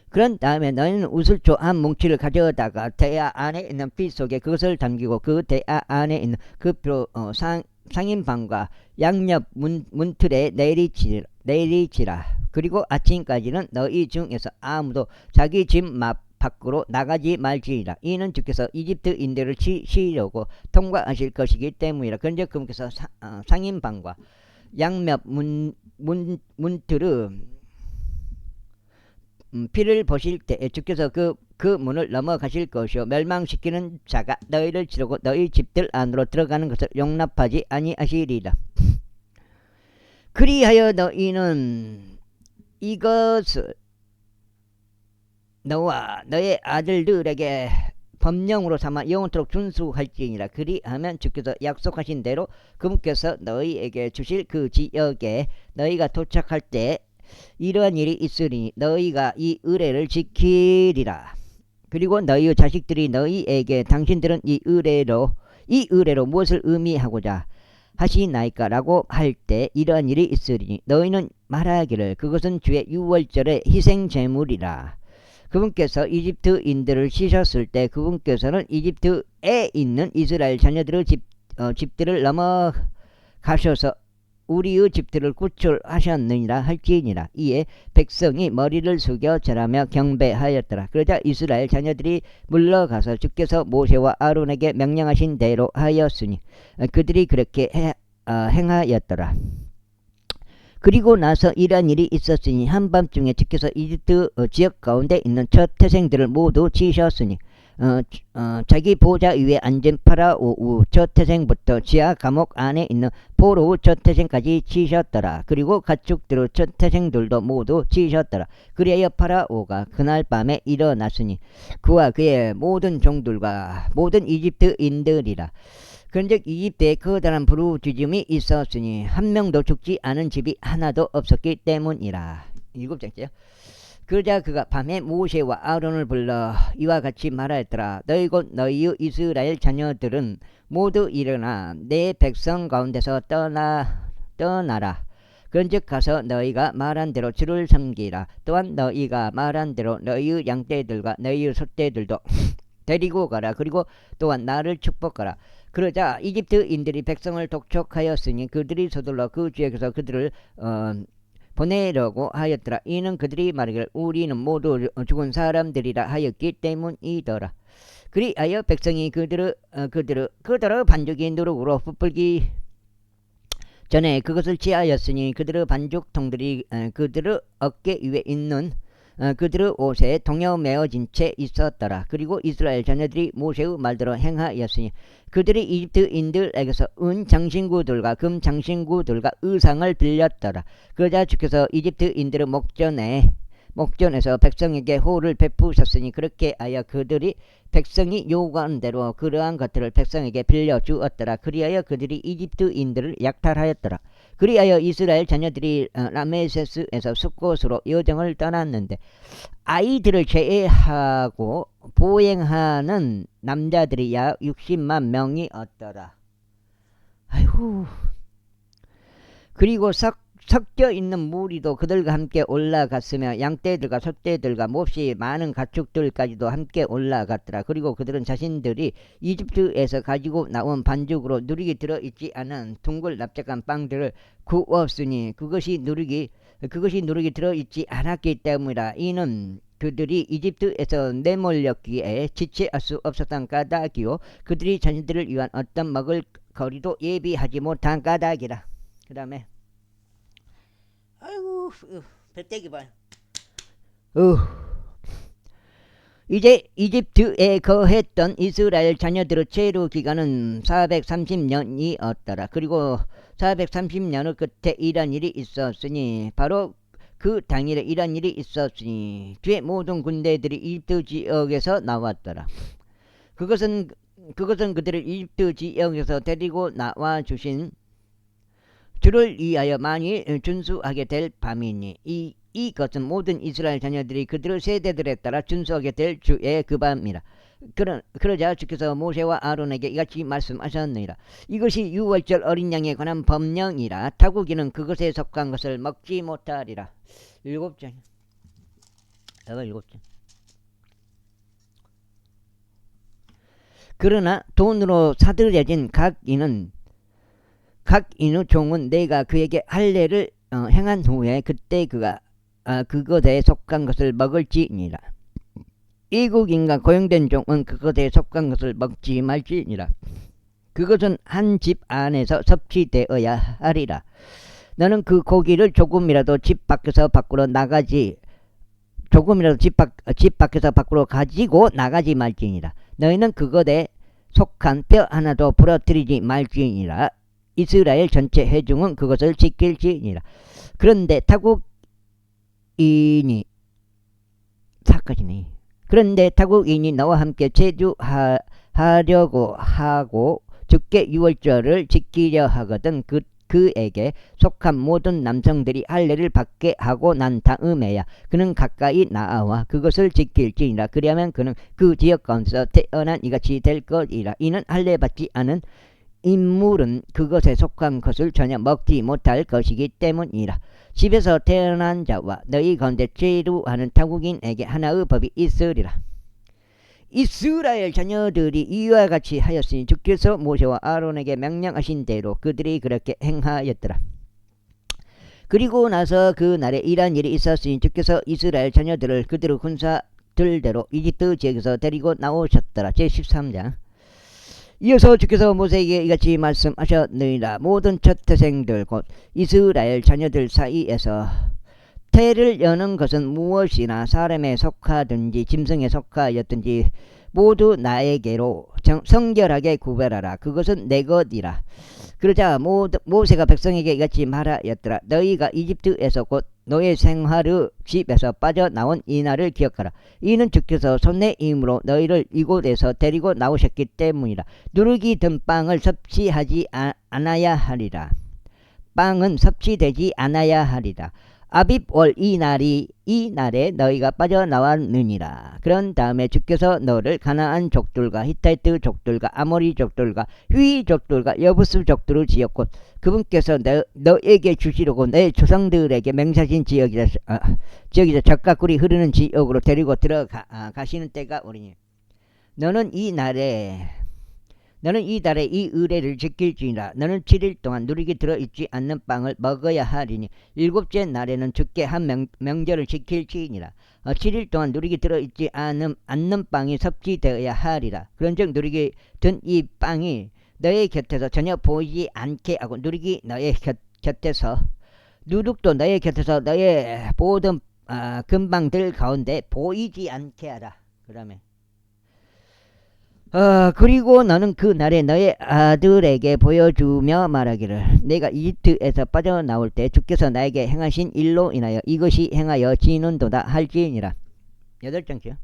그런 다음에 너희는 우슬초 한 뭉치를 가져다가 대야 안에 있는 피 속에 그것을 담기고 그 대야 안에 있는 그 상인방과 양옆 문틀에 내리치라. 그리고 아침까지는 너희 중에서 아무도 자기 집 밖으로 나가지 말지니라. 이는 주께서 이집트인들을 치시려고 통과하실 것이기 때문이라. 그런즉 그분께서 상인방과 양옆 문틀을 피를 보실 때에 주께서 그 문을 넘어가실 것이요 멸망시키는 자가 너희를 치르고 너희 집들 안으로 들어가는 것을 용납하지 아니하시리라. 그리하여 너희는 이것을 너와 너의 아들들에게 법령으로 삼아 영원토록 준수할지니라. 그리하면 주께서 약속하신 대로 그분께서 너희에게 주실 그 지역에 너희가 도착할 때 이러한 일이 있으니 너희가 이 의례를 지키리라. 그리고 너희의 자식들이 너희에게 당신들은 이 의례로 무엇을 의미하고자 하시나이까 라고 할 때 이러한 일이 있으리니 너희는 말하기를 그것은 주의 유월절의 희생제물이라. 그분께서 이집트인들을 치셨을 때 그분께서는 이집트에 있는 이스라엘 자녀들의 집들을 넘어가셔서 우리의 집들을 구출하셨느니라 할지니라. 이에 백성이 머리를 숙여 절하며 경배하였더라. 그러자 이스라엘 자녀들이 물러가서 주께서 모세와 아론에게 명령하신 대로 하였으니 그들이 그렇게 행하였더라. 그리고 나서 이러한 일이 있었으니 한밤중에 주께서 이집트 지역 가운데 있는 첫 태생들을 모두 치셨으니 자기 보좌 위에 앉은 파라오 첫 태생부터 지하 감옥 안에 있는 포로의 첫 태생까지 치셨더라. 그리고 가축들의 첫 태생들도 모두 치셨더라. 그리하여 파라오가 그날 밤에 일어났으니 그와 그의 모든 종들과 모든 이집트인들이라. 그런즉 이집트에 커다란 부르짖음이 있었으니 한 명도 죽지 않은 집이 하나도 없었기 때문이라. 7장째요. 그러자 그가 밤에 모세와 아론을 불러 이와 같이 말하였더라. 너희 곧 너희의 이스라엘 자녀들은 모두 일어나 내 백성 가운데서 떠나라. 그런즉 가서 너희가 말한 대로 주를 섬기라. 또한 너희가 말한 대로 너희의 양떼들과 너희의 소떼들도 데리고 가라. 그리고 또한 나를 축복하라. 그러자 이집트인들이 백성을 독촉하였으니 그들이 서둘러 그 지역에서 그들을 보내려고 하였더라. 이는 그들이 말하기를 우리는 모두 죽은 사람들이라 하였기 때문이더라. 그리하여 백성이 그들의 반죽이 누룩으로 부풀기 전에 그것을 취하였으니 그들의 반죽통들이 그들의 어깨 위에 있는 그들의 옷에 동여 메어진 채 있었더라. 그리고 이스라엘 자녀들이 모세의 말대로 행하였으니 그들이 이집트인들에게서 은 장신구들과 금 장신구들과 의상을 빌렸더라. 그러자 주께서 이집트인들의 목전에서 백성에게 호를 베푸셨으니 그렇게 하여 그들이 백성이 요구한 대로 그러한 것들을 백성에게 빌려주었더라. 그리하여 그들이 이집트인들을 약탈하였더라. 그리하여 이스라엘 자녀들이 라메세스에서 숫곳으로 여정을 떠났는데 아이들을 제외하고 보행하는 남자들이 약 60만 명이었더라. 아이고. 그리고 섞여 있는 무리도 그들과 함께 올라갔으며 양떼들과 소떼들과 몹시 많은 가축들까지도 함께 올라갔더라. 그리고 그들은 자신들이 이집트에서 가지고 나온 반죽으로 누룩이 들어있지 않은 둥글 납작한 빵들을 구웠으니 그것이 누룩이 들어있지 않았기 때문이라. 이는 그들이 이집트에서 내몰렸기에 지체할 수 없었던 까닭이요 그들이 자신들을 위한 어떤 먹을 거리도 예비하지 못한 까닭이라. 그 다음에 아이고 배때기 봐. 이제 이집트에 거했던 이스라엘 자녀들의 체류 기간은 430년이었더라. 그리고 430년의 끝에 이런 일이 있었으니 바로 그 당일에 이런 일이 있었으니 주의 모든 군대들이 이집트 지역에서 나왔더라. 그것은 그들을 이집트 지역에서 데리고 나와 주신 주를 위하여 많이 준수하게 될 밤이니 이것은 모든 이스라엘 자녀들이 그들의 세대들에 따라 준수하게 될 주의 그 밤이라. 그러자 주께서 모세와 아론에게 이같이 말씀하셨느니라. 이것이 유월절 어린 양에 관한 법령이라. 타국이는 그것에 속한 것을 먹지 못하리라. 7장. 여가 7장. 그러나 돈으로 사들여진 각 인의 종은 내가 그에게 할례를 행한 후에 그때 그가 그것에 속한 것을 먹을지니라. 이국인과 고용된 종은 그것에 속한 것을 먹지 말지니라. 그것은 한 집 안에서 섭취되어야 하리라. 너는 그 고기를 조금이라도 집 밖에서 밖으로 가지고 나가지 말지니라. 너희는 그것에 속한 뼈 하나도 부러뜨리지 말지니라. 이스라엘 전체 회중은 그것을 지킬지니라. 그런데 타국인이 너와 함께 제주하려고 하고 주께 유월절을 지키려 하거든 그에게 속한 모든 남성들이 할례를 받게 하고 난 다음에야 그는 가까이 나아와 그것을 지킬지니라. 그리하면 그는 그 지역 가운데서 태어난 이같이 될 것이라. 이는 할례 받지 않은 인물은 그것에 속한 것을 전혀 먹지 못할 것이기 때문이라. 집에서 태어난 자와 너희 가운데 죄루하는 타국인에게 하나의 법이 있으리라. 이스라엘 자녀들이 이와 같이 하였으니 주께서 모세와 아론에게 명령하신 대로 그들이 그렇게 행하였더라. 그리고 나서 그 날에 이러한 일이 있었으니 주께서 이스라엘 자녀들을 그들의 군사들대로 이집트 지역에서 데리고 나오셨더라. 제13장. 이어서 주께서 모세에게 이같이 말씀하셨느니라. 모든 첫 태생들 곧 이스라엘 자녀들 사이에서 태를 여는 것은 무엇이나 사람에 속하든지 짐승에 속하였든지 모두 나에게로 성결하게 구별하라. 그것은 내 것이라. 그러자 모세가 백성에게 이같이 말하였더라. 너희가 이집트에서 곧 너의 생활의 집에서 빠져나온 이 날을 기억하라. 이는 주께서 손의 힘으로 너희를 이곳에서 데리고 나오셨기 때문이라. 누룩이 든 빵을 섭취하지 않아야 하리라. 빵은 섭취되지 않아야 하리라. 아빕월 이 날에 너희가 빠져나왔느니라. 그런 다음에 주께서 너를 가나안 족들과 히타이트 족들과 아모리 족들과 휘 족들과 여부스 족들을 지었고 그분께서 너에게 주시려고 내 조상들에게 맹세하신 지역이자 젖가꿀이 흐르는 지역으로 데리고 들어가시는 때가 오리니 너는 이 달에 이 의례를 지킬지니라. 너는 7일 동안 누룩이 들어있지 않는 빵을 먹어야 하리니 7째 날에는 주께 한 명절을 지킬지니라. 7일 동안 누룩이 들어있지 않는 빵이 섭취되어야 하리라. 그런즉 누룩이 든 이 빵이 너의 곁에서 전혀 보이지 않게 하고 누룩도 너의 곁에서 너의 모든 근방들 가운데 보이지 않게 하라. 그다음에 그리고 너는 그 날에 너의 아들에게 보여주며 말하기를 내가 이집트에서 빠져나올 때 주께서 나에게 행하신 일로 인하여 이것이 행하여지는도다 할지니라. 8장째.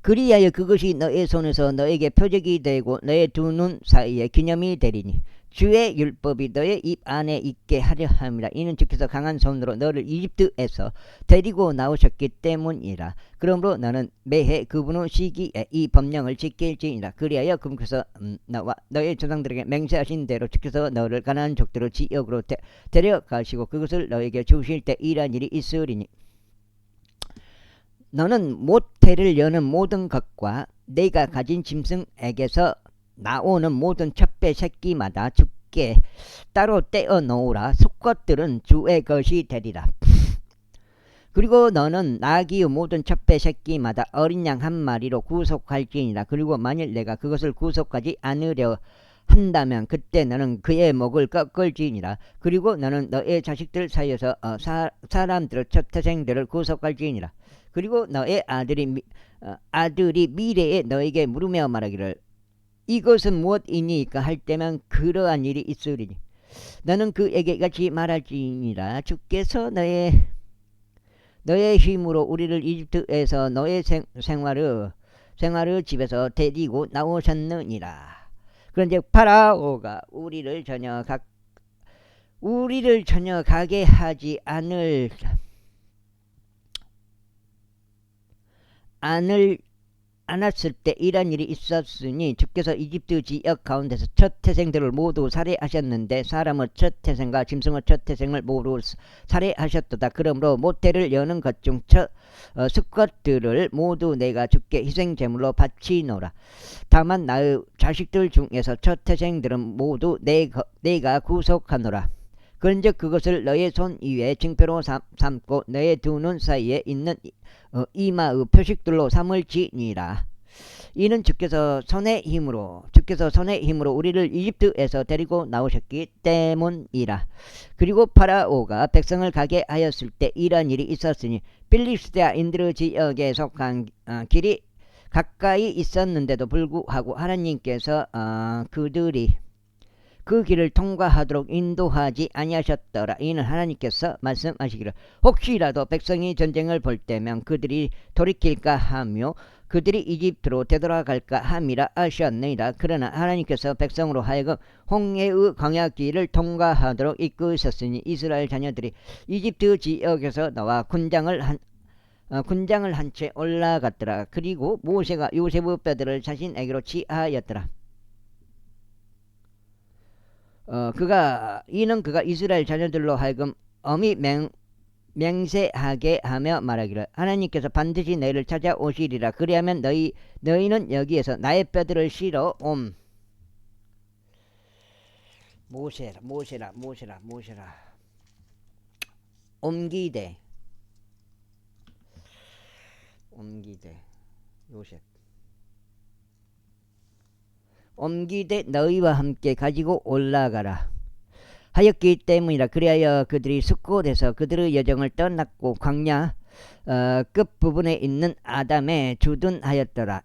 그리하여 그것이 너의 손에서 너에게 표적이 되고 너의 두 눈 사이에 기념이 되리니 주의 율법이 너의 입 안에 있게 하려 함이라. 이는 주께서 강한 손으로 너를 이집트에서 데리고 나오셨기 때문이라. 그러므로 너는 매해 그분의 시기에 이 법령을 지킬지니라. 그리하여 그분께서 너와 너의 조상들에게 맹세하신 대로 주께서 너를 가나안 족들의 지역으로 데려가시고 그것을 너에게 주실 때 이러한 일이 있으리니 너는 모태를 여는 모든 것과 내가 가진 짐승에게서 나오는 모든 첩배 새끼마다 주께 따로 떼어 놓으라. 수컷들은 주의 것이 되리라. 그리고 너는 나귀의 모든 첩배 새끼마다 어린 양 한 마리로 구속할지니라. 그리고 만일 내가 그것을 구속하지 않으려 한다면 그때 너는 그의 목을 꺾을지니라. 그리고 너는 너의 자식들 사이에서 사람들의 첫 태생들을 구속할지니라. 그리고 너의 아들이 미래에 너에게 물으며 말하기를 이것은 무엇이니까 할 때면 그러한 일이 있으리니 너는 그에게 같이 말할지니라. 주께서 너의 힘으로 우리를 이집트에서 너의 생활의 집에서 데리고 나오셨느니라. 그런즉 파라오가 우리를 전혀 가게 하지 않을 않았을 때 이런 일이 있었으니 주께서 이집트 지역 가운데서 첫 태생들을 모두 살해하셨는데 사람의 첫 태생과 짐승의 첫 태생을 모두 살해하셨도다. 그러므로 모태를 여는 것 중 수컷들을 모두 내가 주께 희생제물로 바치노라. 다만 나의 자식들 중에서 첫 태생들은 모두 내가 구속하노라. 그런즉 그것을 너의 손 위에 징표로 삼고 너의 두 눈 사이에 있는 이마의 표식들로 삼을지니라. 이는 주께서 손의 힘으로 우리를 이집트에서 데리고 나오셨기 때문이라. 그리고 파라오가 백성을 가게 하였을 때 이런 일이 있었으니 필리스티아인들 지역에 속한 길이 가까이 있었는데도 불구하고 하나님께서 그들이 그 길을 통과하도록 인도하지 아니하셨더라. 이는 하나님께서 말씀하시기를 혹시라도 백성이 전쟁을 볼 때면 그들이 돌이킬까 하며 그들이 이집트로 되돌아갈까 함이라 하셨느니라. 그러나 하나님께서 백성으로 하여금 홍해의 광야길을 통과하도록 이끄셨으니 이스라엘 자녀들이 이집트 지역에서 나와 군장을 한 채 올라갔더라. 그리고 모세가 요셉의 뼈들을 자신에게로 취하였더라. 이는 그가 이스라엘 자녀들로 하여금 엄히 맹세하게 하며 말하기를 하나님께서 반드시 너희를 찾아오시리라. 그리하면 너희는 여기에서 나의 뼈들을 실어 모세라 옮기되 요셉 옮기되 너희와 함께 가지고 올라가라 하였기 때문이라. 그리하여 그들이 숫곳에서 그들의 여정을 떠났고 광야 끝부분에 있는 에담에 주둔하였더라.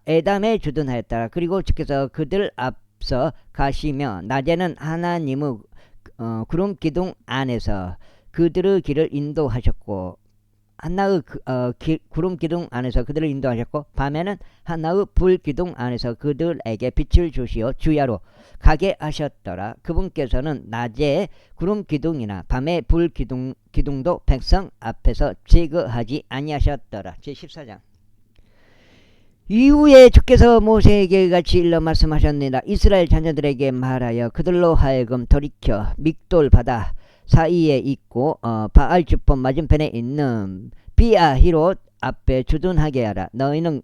그리고 주께서 그들 앞서 가시며 낮에는 하나님의 구름 기둥 안에서 그들의 길을 인도하셨고 하나의 구름 기둥 안에서 그들을 인도하셨고 밤에는 하나의 불 기둥 안에서 그들에게 빛을 주시어 주야로 가게 하셨더라. 그분께서는 낮에 구름 기둥이나 밤에 불 기둥도 백성 앞에서 제거하지 아니하셨더라. 제14장. 이후에 주께서 모세에게 같이 일러 말씀하셨느니라. 이스라엘 자녀들에게 말하여 그들로 하여금 돌이켜 믹돌 바다 사이에 있고 바알주폰 맞은편에 있는 비아히롯 앞에 주둔하게 하라. 너희는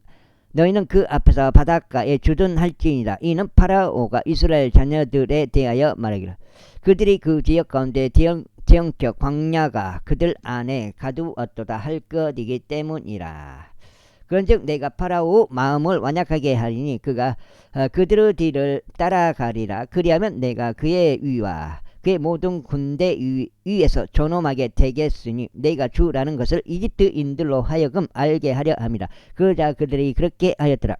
그 앞에서 바닷가에 주둔할지니라. 이는 파라오가 이스라엘 자녀들에 대하여 말하기를 그들이 그 지역 가운데 지형격 광야가 그들 안에 가두었도다 할 것이기 때문이라. 그런즉 내가 파라오 마음을 완약하게 하리니 그가 그들의 뒤를 따라가리라. 그리하면 내가 그의 위와 그의 모든 군대 위에서 존엄하게 되겠으니 내가 주라는 것을 이집트인들로 하여금 알게 하려 함이라. 그러자 그들이 그렇게 하였더라.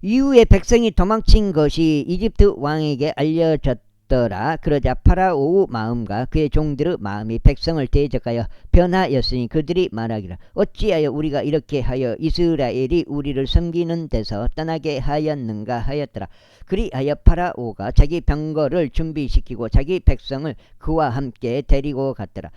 이후에 백성이 도망친 것이 이집트 왕에게 알려졌더라. 그러자 파라오의 마음과 그의 종들의 마음이 백성을 대적하여 변하였으니 그들이 말하기를 어찌하여 우리가 이렇게 하여 이스라엘이 우리를 섬기는 데서 떠나게 하였는가 하였더라. 그리하여 파라오가 자기 병거를 준비시키고 자기 백성을 그와 함께 데리고 갔더라.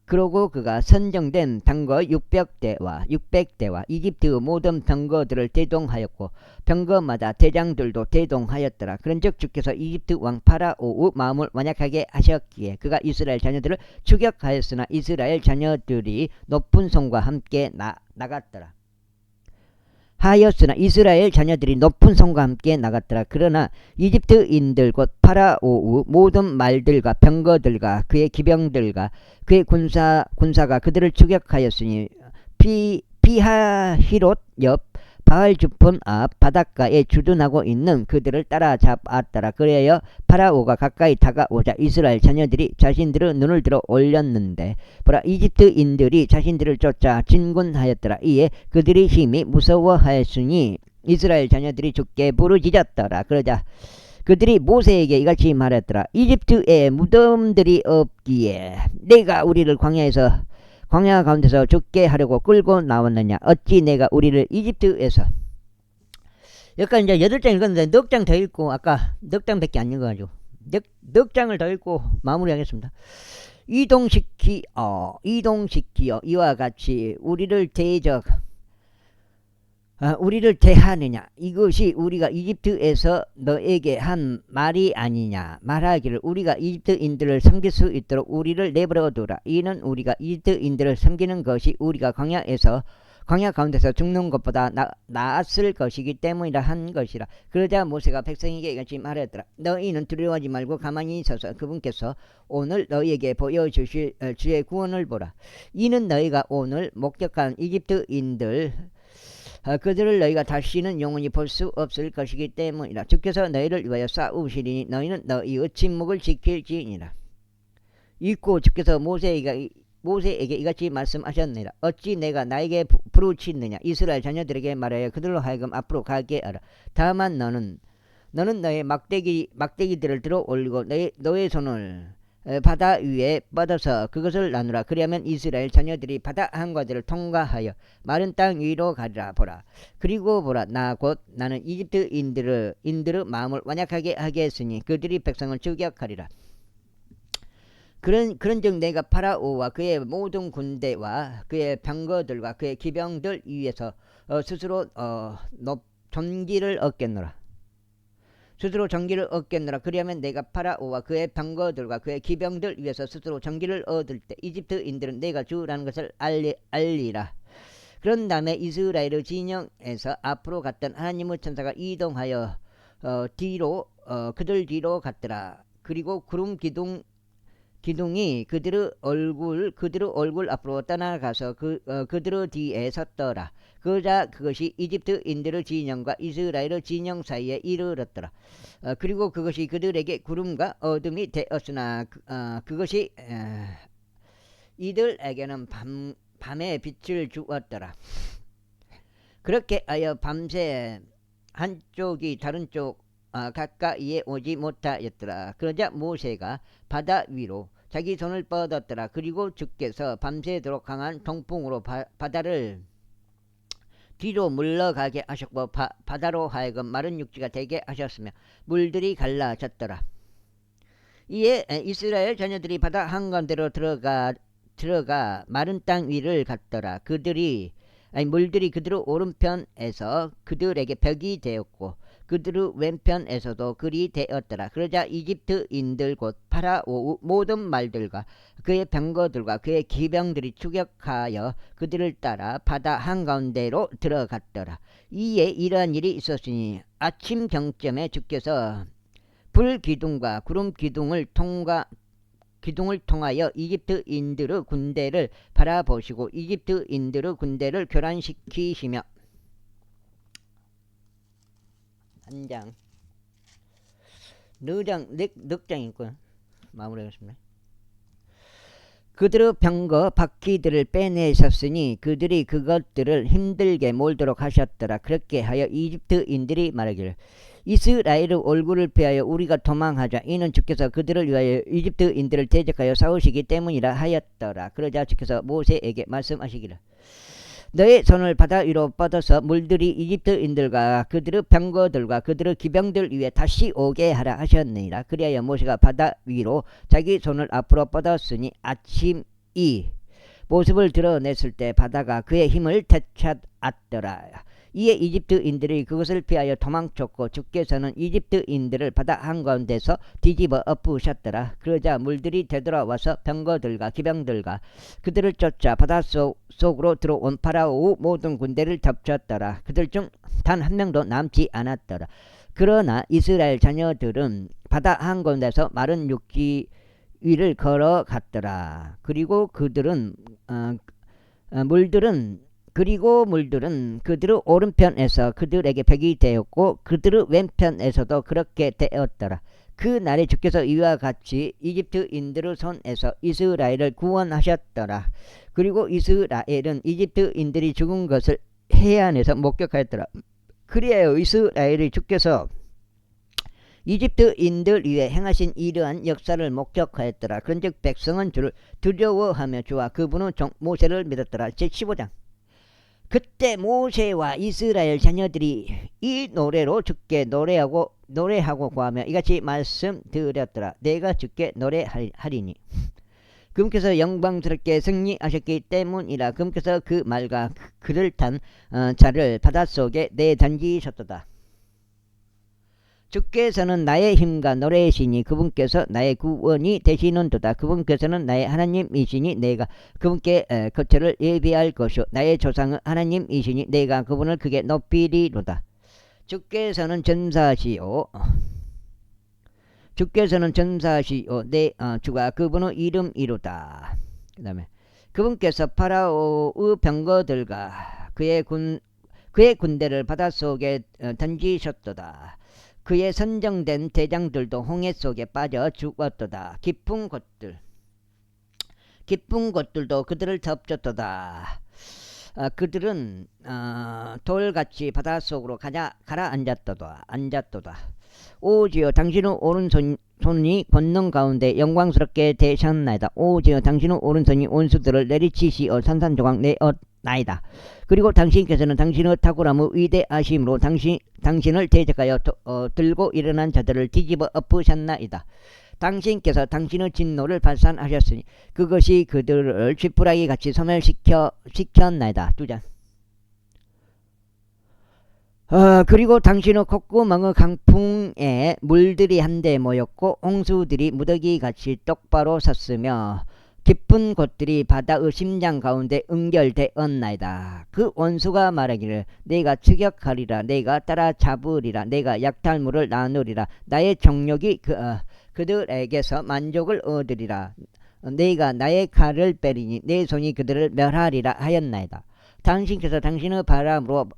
그러고 그가 선정된 병거 600대와 이집트의 모든 병거들을 대동하였고 병거마다 대장들도 대동하였더라. 그런즉 주께서 이집트 왕 파라오의 마음을 완약하게 하셨기에 그가 이스라엘 자녀들을 추격하였으나 이스라엘 자녀들이 높은 성과 함께 나갔더라. 이스라엘 자녀들이 높은 성과 함께 나갔더라. 그러나 이집트인들 곧 파라오의 모든 말들과 병거들과 그의 기병들과 그의 군사가 그들을 추격하였으니 피하히롯 옆 바알주폰 앞 바닷가에 주둔하고 있는 그들을 따라잡았더라. 그래야 파라오가 가까이 다가오자 이스라엘 자녀들이 자신들의 눈을 들어 올렸는데 보라 이집트인들이 자신들을 쫓아 진군하였더라. 이에 그들의 힘이 무서워하였으니 이스라엘 자녀들이 주께 부르짖었더라. 그러자 그들이 모세에게 이같이 말했더라. 이집트에 무덤들이 없기에 내가 우리를 광야 가운데서 죽게 하려고 끌고 나왔느냐. 어찌 내가 우리를 이집트에서 여기까지 이제 8장 읽었는데 넉 장 더 읽고 아까 넉 장밖에 안 읽어가지고 넉 장을 더 읽고 마무리하겠습니다. 이동시키어 이와 같이 우리를 우리를 대하느냐, 이것이 우리가 이집트에서 너에게 한 말이 아니냐. 말하기를 우리가 이집트인들을 섬길 수 있도록 우리를 내버려 두라. 이는 우리가 이집트인들을 섬기는 것이 우리가 광야 가운데서 죽는 것보다 나았을 것이기 때문이라 한 것이라. 그러자 모세가 백성에게 이같이 말했더라. 너희는 두려워하지 말고 가만히 있어서 그분께서 오늘 너희에게 보여주실 주의 구원을 보라. 이는 너희가 오늘 목격한 이집트인들 그들을 너희가 다시는 영원히 볼 수 없을 것이기 때문이라. 주께서 너희를 위하여 싸우시리니 너희는 너희의 침묵을 지킬지니라. 읽고 주께서 모세에게 이같이 말씀하셨느니라. 어찌 내가 나에게 부르짖느냐. 이스라엘 자녀들에게 말하여 그들로 하여금 앞으로 가게 하라. 다만 너는 너의 막대기들을 들어 올리고 너의 손을 바다 위에 뻗어서 그것을 나누라. 그리하면 이스라엘 자녀들이 바다 한가운데를 통과하여 마른 땅 위로 가리라. 보라. 그리고 보라. 나는 이집트인들의 마음을 완약하게 하겠으니 그들이 백성을 죽여가리라. 그런즉 내가 파라오와 그의 모든 군대와 그의 병거들과 그의 기병들 위에서 스스로 존귀를 얻겠노라. 그리하면 내가 파라오와 그의 병거들과 그의 기병들 위에서 스스로 존귀를 얻을 때 이집트인들은 내가 주라는 것을 알리라. 그런 다음에 이스라엘의 진영에서 앞으로 갔던 하나님의 천사가 이동하여 그들 뒤로 갔더라. 그리고 구름 기둥이 그들의 얼굴 앞으로 떠나가서 그들의 뒤에 섰더라. 그러자 그것이 이집트인들의 진영과 이스라엘의 진영 사이에 이르렀더라. 그리고 그것이 그들에게 구름과 어둠이 되었으나 그것이 이들에게는 밤에 빛을 주었더라. 그렇게 하여 밤새 한쪽이 다른 쪽 가까이에 오지 못하였더라. 그러자 모세가 바다 위로 자기 손을 뻗었더라. 그리고 주께서 밤새도록 강한 동풍으로 바다를 뒤로 물러가게 하셨고 바다로 하여금 마른 육지가 되게 하셨으며 물들이 갈라졌더라. 이에 이스라엘 자녀들이 바다 한가운데로 들어가 마른 땅 위를 갔더라. 물들이 그들의 오른편에서 그들에게 벽이 되었고 그들의 왼편에서도 글이 되었더라. 그러자 이집트인들 곧 파라오의 모든 말들과 그의 병거들과 그의 기병들이 추격하여 그들을 따라 바다 한가운데로 들어갔더라. 이에 이러한 일이 있었으니 아침 경쯤에 주께서 불기둥과 구름 기둥을 통하여 이집트인들의 군대를 바라보시고 이집트인들의 군대를 교란시키시며 한 장, 넉 장 있고요. 마무리하겠습니다. 그들의 병거 바퀴들을 빼내셨으니 그들이 그것들을 힘들게 몰도록 하셨더라. 그렇게 하여 이집트인들이 말하기를 이스라엘의 얼굴을 피하여 우리가 도망하자. 이는 주께서 그들을 위하여 이집트인들을 대적하여 싸우시기 때문이라 하였더라. 그러자 주께서 모세에게 말씀하시기를 너의 손을 바다 위로 뻗어서 물들이 이집트인들과 그들의 병거들과 그들의 기병들 위에 다시 오게 하라 하셨느니라. 그리하여 모세가 바다 위로 자기 손을 앞으로 뻗었으니 아침이 모습을 드러냈을 때 바다가 그의 힘을 되찾았더라. 이에 이집트인들이 그것을 피하여 도망쳤고 주께서는 이집트인들을 바다 한가운데서 뒤집어 엎으셨더라. 그러자 물들이 되돌아와서 병거들과 기병들과 그들을 쫓아 바닷속으로 들어온 파라오의 모든 군대를 덮쳤더라. 그들 중 단 한 명도 남지 않았더라. 그러나 이스라엘 자녀들은 바다 한가운데서 마른 육지 위를 걸어갔더라. 그리고 물들은 그들의 오른편에서 그들에게 벽이 되었고 그들의 왼편에서도 그렇게 되었더라. 그 날에 주께서 이와 같이 이집트인들의 손에서 이스라엘을 구원하셨더라. 그리고 이스라엘은 이집트인들이 죽은 것을 해안에서 목격하였더라. 그리하여 이스라엘이 주께서 이집트인들 위에 행하신 이러한 역사를 목격하였더라. 그런즉 백성은 주를 두려워하며 주와 그분의 종 모세를 믿었더라. 제15장. 그때 모세와 이스라엘 자녀들이 이 노래로 주께 노래하고 구하며 이같이 말씀드렸더라. 내가 주께 노래하리니 그분께서 영광스럽게 승리하셨기 때문이라. 그분께서 그 말과 그를 탄 자를 바닷속에 내던지셨도다. 주께서는 나의 힘과 노래이시니 그분께서 나의 구원이 되시는도다. 그분께서는 나의 하나님이시니 내가 그분께 거처를 예비할 것이요 나의 조상은 하나님이시니 내가 그분을 크게 높이리로다. 주께서는 전사시오. 주께서는 전사시오 내 주가 그분의 이름이로다. 그 다음에 그분께서 파라오의 병거들과 그의 군대를 바닷속에 던지셨도다. 그의 선정된 대장들도 홍해 속에 빠져 죽었도다. 깊은 곳들도 그들을 덮쳤도다. 그들은 돌같이 바닷속으로 가라앉았도다. 오지여 당신의 오른손이 권능 가운데 영광스럽게 되셨나이다. 오지여 당신의 오른손이 원수들을 내리치시어 산산조각 내었나이다. 그리고 당신께서는 당신의 탁월함의 위대하심으로 당신을 대적하여 들고 일어난 자들을 뒤집어 엎으셨나이다. 당신께서 당신의 진노를 발산하셨으니 그것이 그들을 쥐푸라기 같이 소멸시켰나이다. 2장. 그리고 당신의 콧구멍의 강풍에 물들이 한데 모였고 홍수들이 무더기같이 똑바로 섰으며 깊은 곳들이 바다의 심장 가운데 응결되었나이다. 그 원수가 말하기를 내가 추격하리라. 내가 따라잡으리라. 내가 약탈물을 나누리라. 나의 정욕이 그들에게서 만족을 얻으리라. 내가 나의 칼을 빼리니 내 손이 그들을 멸하리라 하였나이다. 당신께서 당신의 바람으로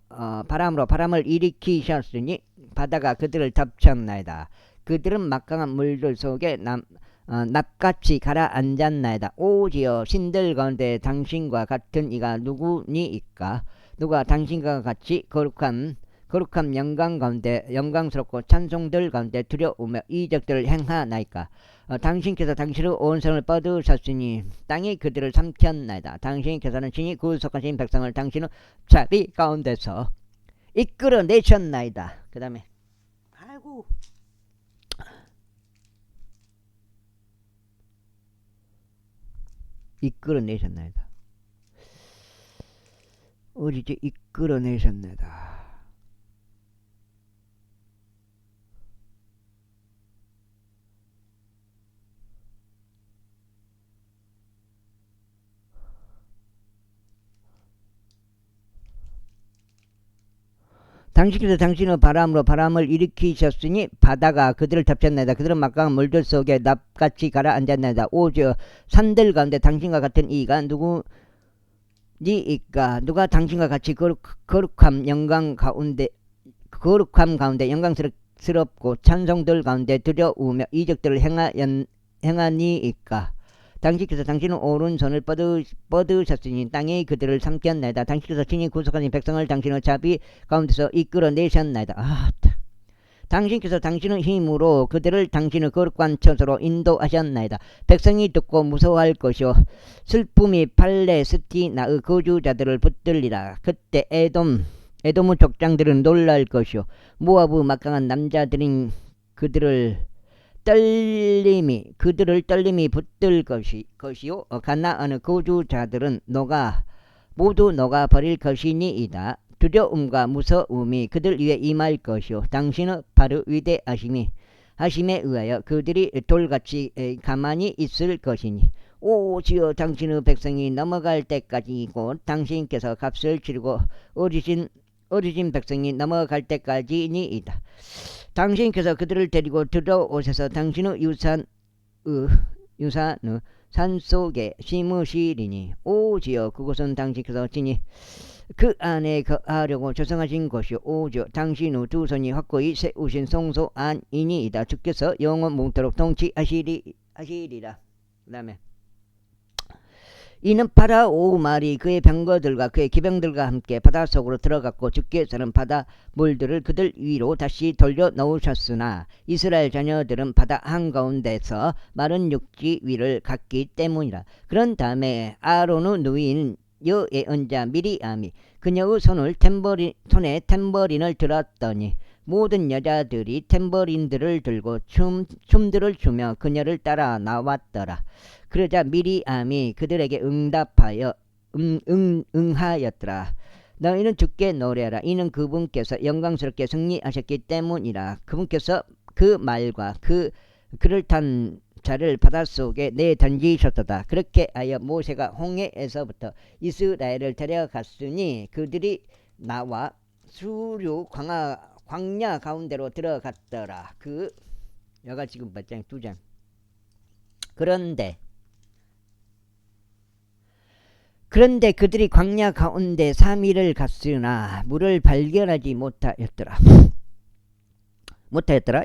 바람을 일으키셨으니 바다가 그들을 덮쳤나이다. 그들은 막강한 물들 속에 납같이 가라앉았나이다. 오지여 신들 가운데 당신과 같은 이가 누구니이까? 누가 당신과 같이 거룩함 영광 가운데 영광스럽고 찬송들 가운데 두려우며 이적들을 행하나이까? 당신께서 당신의 온성을 뻗으셨으니 땅이 그들을 삼켰나이다. 당신께서는 친히 구속하신 백성을 당신의 자비 가운데서 이끌어내셨나이다. 그 다음에 아이고 이끌어내셨나이다. 어디지? 이끌어내셨나이다. 당신께서 당신의 바람으로 바람을 일으키셨으니 바다가 그들을 덮쳤나이다. 그들은 막강한 물들 속에 납같이 가라앉았나이다. 오저 산들 가운데 당신과 같은 이가 누구니이까? 누가 당신과 같이 거룩함 가운데 영광스럽고 찬송들 가운데 두려우며 이적들을 행하니이까? 당신께서 당신의 오른손을 뻗으셨으니 땅이 그들을 삼켰나이다. 당신께서 친히 구속하신 백성을 당신의 자비 가운데서 이끌어내셨나이다. 당신께서 당신의 힘으로 그들을 당신의 거룩한 처소로 인도하셨나이다. 백성이 듣고 무서워할 것이요 슬픔이 팔레스티나의 거주자들을 붙들리라. 그때 에돔의 족장들은 놀랄 것이요 모압의 막강한 남자들인 그들을 떨림이 붙들 것이요 가나안의 거주자들은 모두 녹아 버릴 것이니이다. 두려움과 무서움이 그들 위에 임할 것이요 당신의 바로 위대하심에 의하여 그들이 돌같이 가만히 있을 것이니 오지어 당신의 백성이 넘어갈 때까지 곧 당신께서 값을 치르고 어리신 백성이 넘어갈 때까지니이다. 당신께서 그들을 데리고 들어오셔서 당신의 유산의 산속에 심으시리니 오지어 그곳은 당신께서 친히 그 안에 거하려고 조성하신 것이요 오지어 당신의 두 손이 확고히 세우신 성소 안이니이다. 주께서 영원 몽토록 통치하시리라. 그 다음에 이는 파라오 말이 그의 병거들과 그의 기병들과 함께 바닷속으로 들어갔고 주께서는 바다 물들을 그들 위로 다시 돌려 놓으셨으나 이스라엘 자녀들은 바다 한가운데서 마른 육지 위를 갔기 때문이라. 그런 다음에 아론의 누이인 여의 언자 미리암이 그녀의 손에 탬버린을 들었더니 모든 여자들이 탬버린들을 들고 춤들을 추며 그녀를 따라 나왔더라. 그러자 미리암이 그들에게 응답하여 응하였더라. 너희는 주께 노래하라. 이는 그분께서 영광스럽게 승리하셨기 때문이라. 그분께서 그 말과 그를 탄 자를 바닷속에 내던지셨도다. 그렇게 하여 모세가 홍해에서부터 이스라엘을 데려갔으니 그들이 나와 수류 광야 가운데로 들어갔더라. 여가 지금 몇 장? 2장. 그런데 그들이 광야 가운데 3일을 갔으나 물을 발견하지 못하였더라.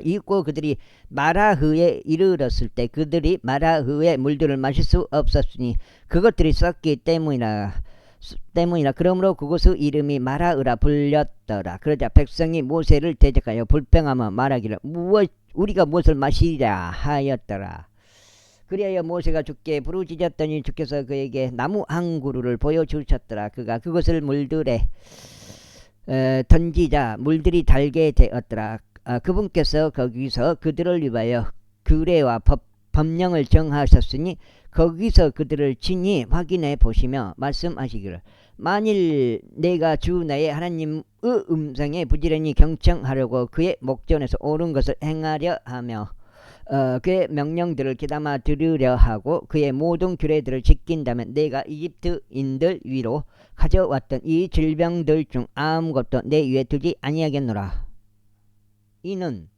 이윽고 그들이 마라흐에 이르렀을 때 그들이 마라흐의 물들을 마실 수 없었으니 그것들이 썩기 때문이라. 그러므로 그곳의 이름이 마라흐라 불렸더라. 그러자 백성이 모세를 대적하여 불평하며 말하기를 우리가 무엇을 마시랴 하였더라. 그리하여 모세가 주께 부르짖었더니 주께서 그에게 나무 한 그루를 보여주셨더라. 그가 그것을 물들에 던지자 물들이 달게 되었더라. 그분께서 거기서 그들을 위하여 규례와 법령을 정하셨으니 거기서 그들을 친히 확인해 보시며 말씀하시기를 만일 내가 주 나의 하나님의 음성에 부지런히 경청하려고 그의 목전에서 옳은 것을 행하려 하며 그의 명령들을 귀담아 들으려 하고 그의 모든 규례들을 지킨다면 내가 이집트인들 위로 가져왔던 이 질병들 중 아무것도 내 위에 두지 아니하겠노라. 이는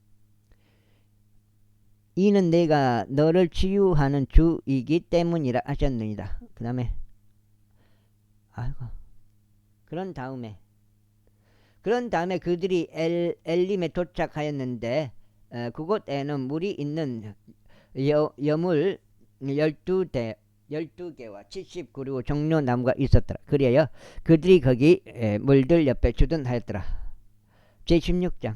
내가 너를 치유하는 주이기 때문이라 하셨느니라. 그 다음에 그런 다음에 그들이 엘림에 도착하였는데 그곳에는 물이 있는 여물 12개와 70그루 종려나무가 있었더라. 그리하여 그들이 거기 물들 옆에 주둔하였더라. 제16장.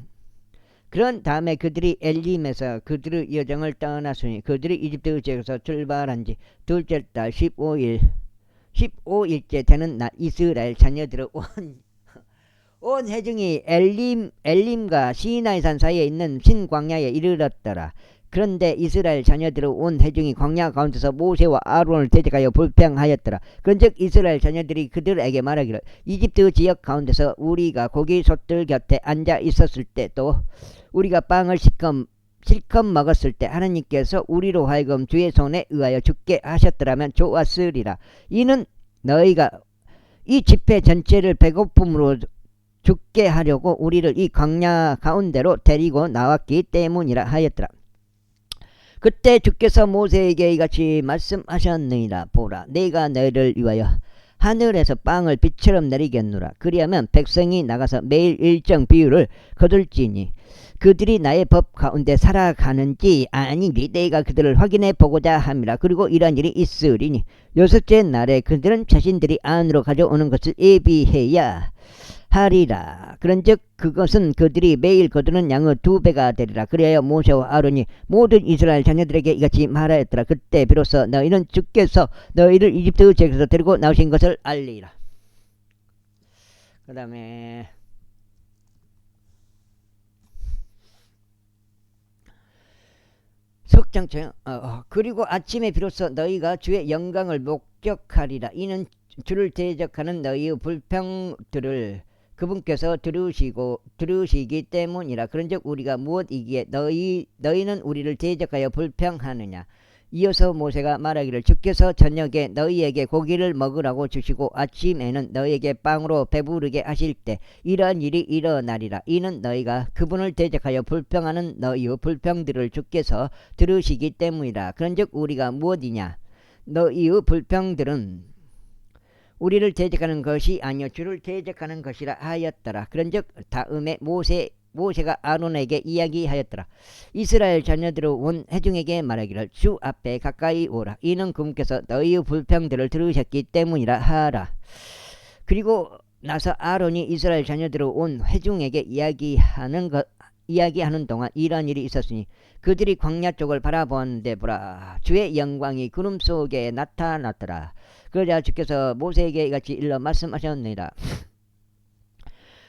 그런 다음에 그들이 엘림에서 그들의 여정을 떠났으니 그들이 이집트 지역에서 출발한 지 둘째 달 15일째 되는 날 이스라엘 자녀들의 온 회중이 엘림과 시나이산 사이에 있는 신광야에 이르렀더라. 그런데 이스라엘 자녀들의 온 회중이 광야 가운데서 모세와 아론을 대적하여 불평하였더라. 그런즉 이스라엘 자녀들이 그들에게 말하기를 이집트 지역 가운데서 우리가 고기 솥들 곁에 앉아 있었을 때 또 우리가 빵을 실컷 먹었을 때 하나님께서 우리로 하여금 주의 손에 의하여 죽게 하셨더라면 좋았으리라. 이는 너희가 이 집회 전체를 배고픔으로 죽게 하려고 우리를 이 광야 가운데로 데리고 나왔기 때문이라 하였더라. 그때 주께서 모세에게 이같이 말씀하셨느니라. 보라, 내가 너희를 위하여 하늘에서 빵을 빛처럼 내리겠노라. 그리하면 백성이 나가서 매일 일정 비율을 거둘지니 그들이 나의 법 가운데 살아가는지 아닌지 내가 그들을 확인해 보고자 함이라. 그리고 이러한 일이 있으리니 여섯째 날에 그들은 자신들이 안으로 가져오는 것을 예비해야 하리라. 그런즉 그것은 그들이 매일 거두는 양의 2배가 되리라. 그리하여 모세와 아론이 모든 이스라엘 자녀들에게 이같이 말하였더라. 그때 비로소 너희는 주께서 너희를 이집트 지역에서 데리고 나오신 것을 알리라. 그 다음에 석장처럼 그리고 아침에 비로소 너희가 주의 영광을 목격하리라. 이는 주를 대적하는 너희의 불평들을 그분께서 들으시기 때문이라. 그런즉 우리가 무엇이기에 너희는 우리를 대적하여 불평하느냐. 이어서 모세가 말하기를 주께서 저녁에 너희에게 고기를 먹으라고 주시고 아침에는 너희에게 빵으로 배부르게 하실 때 이러한 일이 일어나리라. 이는 너희가 그분을 대적하여 불평하는 너희의 불평들을 주께서 들으시기 때문이라. 그런즉 우리가 무엇이냐. 너희의 불평들은 우리를 대적하는 것이 아니요 주를 대적하는 것이라 하였더라. 그런즉 다음에 모세가 아론에게 이야기하였더라. 이스라엘 자녀들의 온 회중에게 말하기를 주 앞에 가까이 오라. 이는 그분께서 너희의 불평들을 들으셨기 때문이라 하라. 그리고 나서 아론이 이스라엘 자녀들의 온 회중에게 이야기하는 동안 이러한 일이 있었으니 그들이 광야 쪽을 바라보았는데 보라, 주의 영광이 구름 속에 나타났더라. 그러자 주께서 모세에게 이같이 일러 말씀하셨느니라.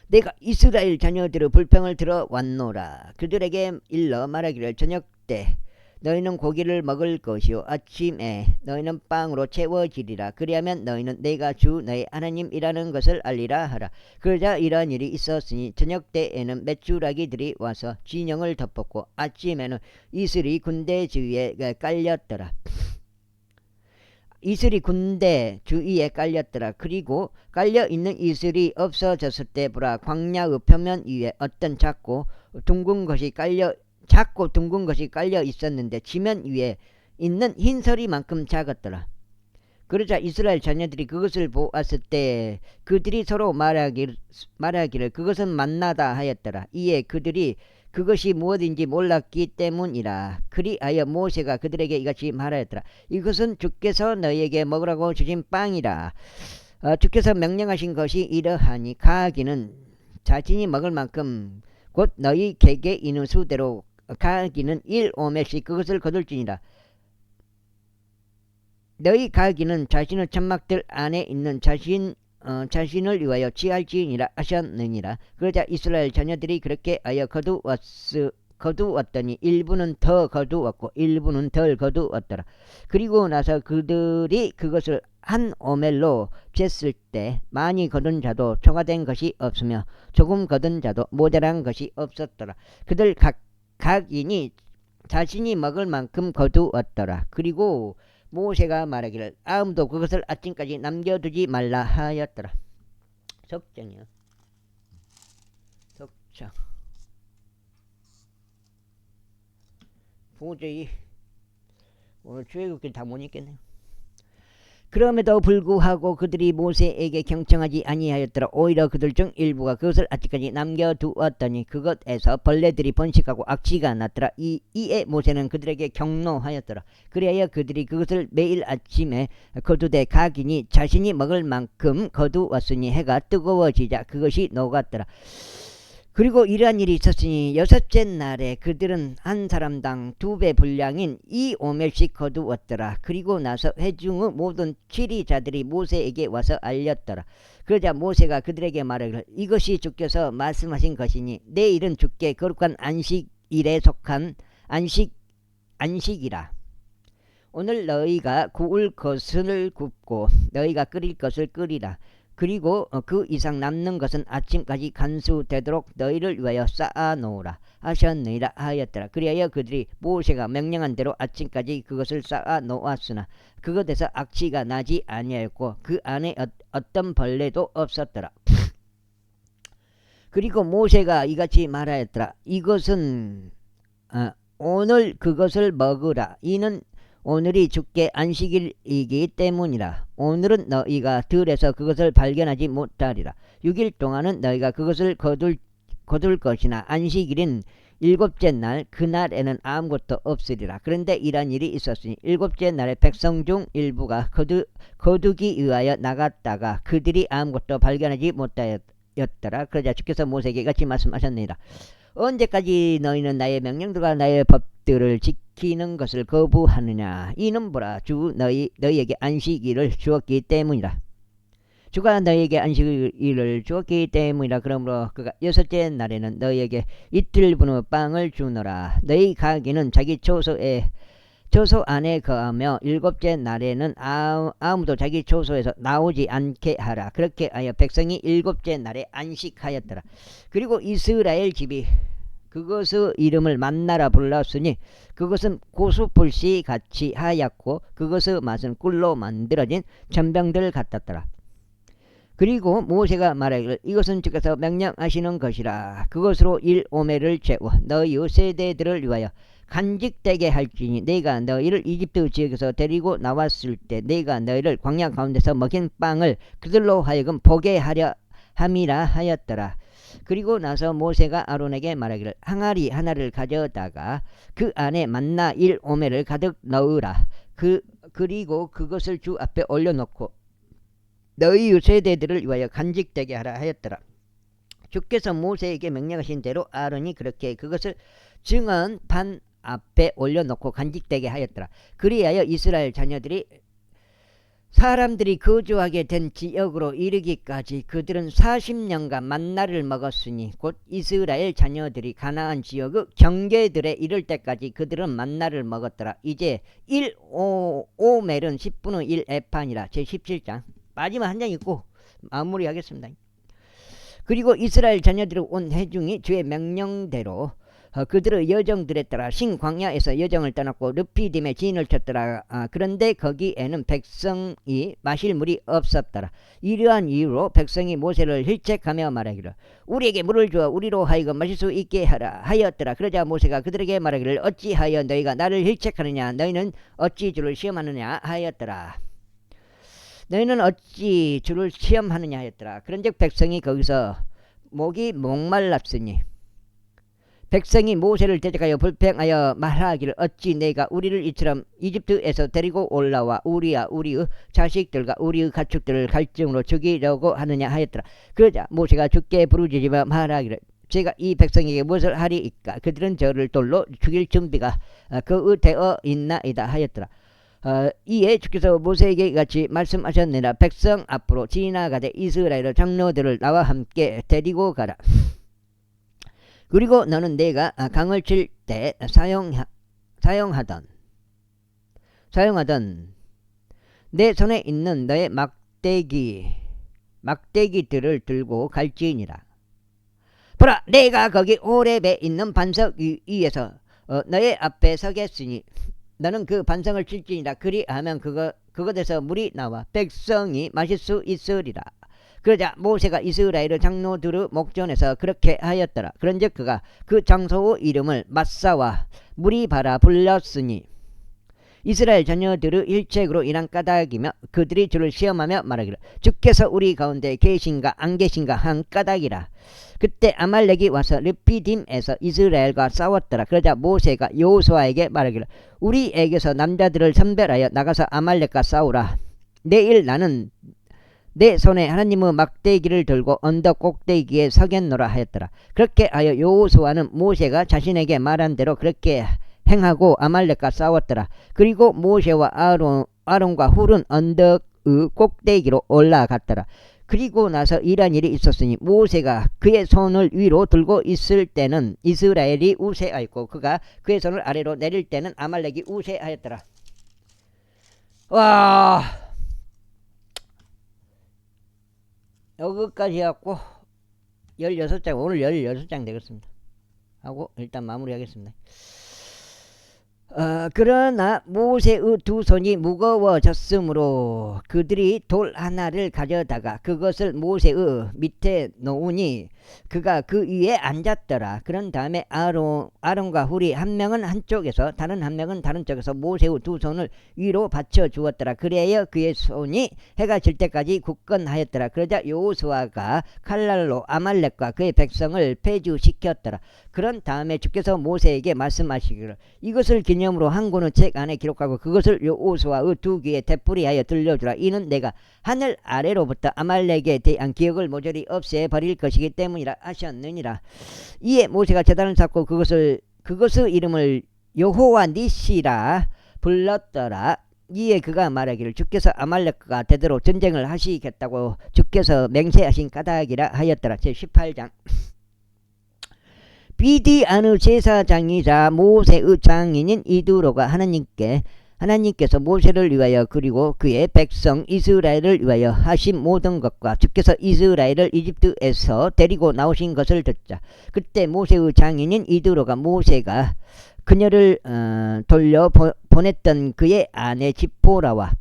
내가 이스라엘 자녀들의 불평을 들어왔노라. 그들에게 일러 말하기를 저녁 때 너희는 고기를 먹을 것이요 아침에 너희는 빵으로 채워지리라. 그리하면 너희는 내가 주 너희 하나님이라는 것을 알리라 하라. 그러자 이러한 일이 있었으니 저녁 때에는 메추라기들이 와서 진영을 덮었고 아침에는 이슬이 군대 주위에 깔렸더라. 이슬이 군대 주위에 깔렸더라. 그리고 깔려있는 이슬이 없어졌을 때 보라, 광야의 표면 위에 어떤 작고 둥근 것이 깔려 있었는데 지면 위에 있는 흰서리만큼 작았더라. 그러자 이스라엘 자녀들이 그것을 보았을 때 그들이 서로 말하기를 그것은 만나다 하였더라. 이에 그들이 그것이 무엇인지 몰랐기 때문이라. 그리하여 모세가 그들에게 이같이 말하였더라. 이것은 주께서 너희에게 먹으라고 주신 빵이라. 주께서 명령하신 것이 이러하니 가기는 자신이 먹을 만큼 곧 너희 객에 있는 수대로 가기는 1오멜씩 그것을 거둘지니라. 너희 가기는 자신의 천막들 안에 있는 자신을 위하여 취할지니라 하셨느니라. 그러자 이스라엘 자녀들이 그렇게 하여 거두었더니 일부는 더 거두었고 일부는 덜 거두었더라. 그리고 나서 그들이 그것을 한 오멜로 쟀을 때 많이 거둔 자도 초과된 것이 없으며 조금 거둔 자도 모자란 것이 없었더라. 그들 각인이 자신이 먹을 만큼 거두었더라. 그리고 모세가 말하기를 아무도 그것을 아침까지 남겨두지 말라 하였더라. 석장이요. 석장. 도저히 오늘 출애굽기 다 못 읽겠네요. 그럼에도 불구하고 그들이 모세에게 경청하지 아니하였더라. 오히려 그들 중 일부가 그것을 아직까지 남겨두었더니 그것에서 벌레들이 번식하고 악취가 났더라. 이에 모세는 그들에게 경노하였더라. 그리하여 그들이 그것을 매일 아침에 거두되 각인이 자신이 먹을 만큼 거두었으니 해가 뜨거워지자 그것이 녹았더라. 그리고 이러한 일이 있었으니 여섯째 날에 그들은 한 사람당 2배 분량인 2오멜씩 거두었더라. 그리고 나서 회중의 모든 치리자들이 모세에게 와서 알렸더라. 그러자 모세가 그들에게 말하기를 이것이 주께서 말씀하신 것이니 내일은 주께 거룩한 안식일에 속한 안식이라. 오늘 너희가 구울 것을 굽고 너희가 끓일 것을 끓이라. 그리고 그 이상 남는 것은 아침까지 간수되도록 너희를 위하여 쌓아놓으라 하셨느니라 하였더라. 그리하여 그들이 모세가 명령한 대로 아침까지 그것을 쌓아놓았으나 그것에서 악취가 나지 아니하였고 그 안에 어떤 벌레도 없었더라. 그리고 모세가 이같이 말하였더라. 이것은 오늘 그것을 먹으라. 이는 오늘이 주께 안식일이기 때문이라. 오늘은 너희가 들에서 그것을 발견하지 못하리라. 6일 동안은 너희가 그것을 거둘 것이나 안식일인 7째 날 그날에는 아무것도 없으리라. 그런데 이런 일이 있었으니 7째 날에 백성 중 일부가 거두기 위하여 나갔다가 그들이 아무것도 발견하지 못하였더라. 그러자 주께서 모세에게 같이 말씀하셨느니라. 언제까지 너희는 나의 명령들과 나의 법들을 지키는 것을 거부하느냐. 이는 보라, 주 너희에게 안식일을 주었기 때문이라. 주가 너희에게 안식일을 주었기 때문이라. 그러므로 그가 6째 날에는 너희에게 이틀 분의 빵을 주노라. 너희 가기는 자기 초소 안에 거하며 7째 날에는 아무도 자기 초소에서 나오지 않게 하라. 그렇게 하여 백성이 7째 날에 안식하였더라. 그리고 이스라엘 집이 그것의 이름을 만나라 불렀으니 그것은 고수불씨 같이 하얗고 그것의 맛은 꿀로 만들어진 전병들 같았더라. 그리고 모세가 말하기를 이것은 주께서 명령하시는 것이라. 그것으로 1오멜을 재워 너희의 세대들을 위하여 간직되게 할지니 내가 너희를 이집트 지역에서 데리고 나왔을 때 내가 너희를 광야 가운데서 먹인 빵을 그들로 하여금 보게 하려 함이라 하였더라. 그리고 나서 모세가 아론에게 말하기를 항아리 하나를 가져다가 그 안에 만나 1오멜을 가득 넣으라. 그리고 그것을 주 앞에 올려놓고 너희의 세대들을 위하여 간직되게 하라 하였더라. 주께서 모세에게 명령하신 대로 아론이 그렇게 그것을 증언 판 앞에 올려놓고 간직되게 하였더라. 그리하여 이스라엘 자녀들이 사람들이 거주하게 된 지역으로 이르기까지 그들은 40년간 만나를 먹었으니 곧 이스라엘 자녀들이 가나안 지역의 경계들에 이를 때까지 그들은 만나를 먹었더라. 이제 1오멜은 10분의 1 에판이라. 제17장 마지막 한 장 읽고 마무리하겠습니다. 그리고 이스라엘 자녀들의 온 회중이 주의 명령대로 그들의 여정들에 따라 신광야에서 여정을 떠났고 르피딤에 진을 쳤더라. 그런데 거기에는 백성이 마실 물이 없었더라. 이러한 이유로 백성이 모세를 힐책하며 말하기를 우리에게 물을 주어 우리로 하여금 마실 수 있게 하라 하였더라. 그러자 모세가 그들에게 말하기를 어찌하여 너희가 나를 힐책하느냐 너희는 어찌 주를 시험하느냐 하였더라. 너희는 어찌 주를 시험하느냐 하였더라. 그런즉 백성이 거기서 목이 목말랐으니 백성이 모세를 대적하여 불평하여 말하기를 어찌 내가 우리를 이처럼 이집트에서 데리고 올라와 우리와 우리의 자식들과 우리의 가축들을 갈증으로 죽이려고 하느냐 하였더라. 그러자 모세가 주께 부르짖으며 말하기를 제가 이 백성에게 무엇을 하리이까 그들은 저를 돌로 죽일 준비가 그의 되어 있나이다 하였더라. 이에 주께서 모세에게 같이 말씀하셨느니라. 백성 앞으로 지나가되 이스라엘 장로들을 나와 함께 데리고 가라. 그리고 너는 내가 강을 칠 때 사용하던 내 손에 있는 너의 막대기들을 들고 갈지니라. 보라 내가 거기 호렙에 있는 반석 위에서 너의 앞에 서겠으니 너는 그 반석을 칠지니라. 그리하면 그것에서 물이 나와 백성이 마실 수 있으리라. 그러자 모세가 이스라엘의 장로들의 목전에서 그렇게 하였더라. 그런즉 그가 그 장소의 이름을 마사와 무리바라 불렀으니 이스라엘 자녀들의 일책으로 인한 까닭이며 그들이 주를 시험하며 말하기를 주께서 우리 가운데 계신가 안 계신가 한 까닭이라. 그때 아말렉이 와서 르피딤에서 이스라엘과 싸웠더라. 그러자 모세가 여호수아에게 말하기를 우리에게서 남자들을 선별하여 나가서 아말렉과 싸우라. 내일 나는 내 손에 하나님의 막대기를 들고 언덕 꼭대기에 서겠노라 하였더라. 그렇게 하여 여호수아는 모세가 자신에게 말한 대로 그렇게 행하고 아말렉과 싸웠더라. 그리고 모세와 아론과 훌은 언덕의 꼭대기로 올라갔더라. 그리고 나서 이런 일이 있었으니 모세가 그의 손을 위로 들고 있을 때는 이스라엘이 우세하였고 그가 그의 손을 아래로 내릴 때는 아말렉이 우세하였더라. 와, 여기까지 해갖고 16장 오늘 16장 되겠습니다. 하고 일단 마무리하겠습니다. 그러나 모세의 두 손이 무거워졌으므로 그들이 돌 하나를 가져다가 그것을 모세의 밑에 놓으니 그가 그 위에 앉았더라. 그런 다음에 아론과 훌이 한 명은 한쪽에서 다른 한 명은 다른 쪽에서 모세의 두 손을 위로 받쳐 주었더라. 그래야 그의 손이 해가 질 때까지 굳건하였더라. 그러자 여호수아가 칼날로 아말렉과 그의 백성을 패주시켰더라. 그런 다음에 주께서 모세에게 말씀하시기를 이것을 기념으로 한 권의 책 안에 기록하고 그것을 여호수아의 두 귀에 되풀이하여 들려주라. 이는 내가 하늘 아래로부터 아말렉에 대한 기억을 모조리 없애버릴 것이기 때문이라 하셨느니라. 이에 모세가 제단을 쌓고 그것의 이름을 여호와 니시라 불렀더라. 이에 그가 말하기를 주께서 아말렉과 대대로 전쟁을 하시겠다고 주께서 맹세하신 까닭이라 하였더라. 제18장 비디아의 제사장이자 모세의 장인인 이두로가 하나님께서 모세를 위하여 그리고 그의 백성 이스라엘을 위하여 하신 모든 것과 주께서 이스라엘을 이집트에서 데리고 나오신 것을 듣자. 그때 모세의 장인인 이두로가 모세가 그녀를 돌려 보냈던 그의 아내 지포라와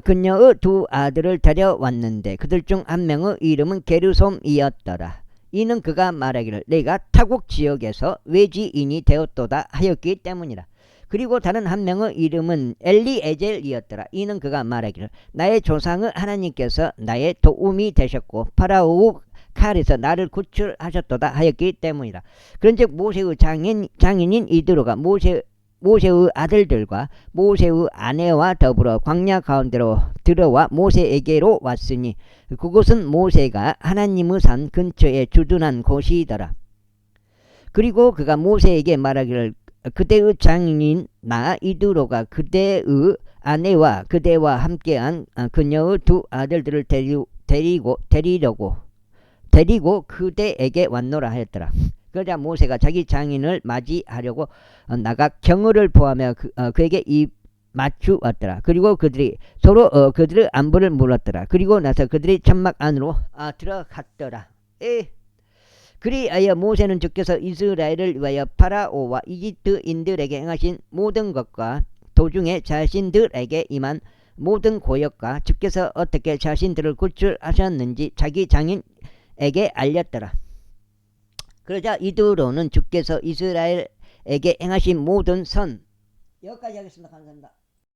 그녀의 두 아들을 데려왔는데 그들 중 한 명의 이름은 게르솜이었더라. 이는 그가 말하기를 내가 타국 지역에서 외지인이 되었도다 하였기 때문이라. 그리고 다른 한 명의 이름은 엘리에젤이었더라. 이는 그가 말하기를 나의 조상의 하나님께서 나의 도움이 되셨고 파라오의 칼에서 나를 구출하셨도다 하였기 때문이라. 그런즉 모세의 장인인 이드로가 모세의 아들들과 모세의 아내와 더불어 광야 가운데로 들어와 모세에게로 왔으니 그곳은 모세가 하나님의 산 근처에 주둔한 곳이더라. 그리고 그가 모세에게 말하기를 그대의 장인인 나 이드로가 그대의 아내와 그대와 함께한 그녀의 두 아들들을 데리고 그대에게 왔노라 하였더라. 그러자 모세가 자기 장인을 맞이하려고 나가 경을 보하며 그에게 맞추었더라. 그리고 그들이 서로 그들의 안부를 물었더라. 그리고 나서 그들이 천막 안으로 들어갔더라. 그리하여 모세는 주께서 이스라엘을 위하여 파라오와 이집트인들에게 행하신 모든 것과 도중에 자신들에게 임한 모든 고역과 주께서 어떻게 자신들을 구출하셨는지 자기 장인에게 알렸더라. 그러자 이후로는 주께서 이스라엘에게 행하신 모든 선, 여기까지 하겠습니다. 감사합니다.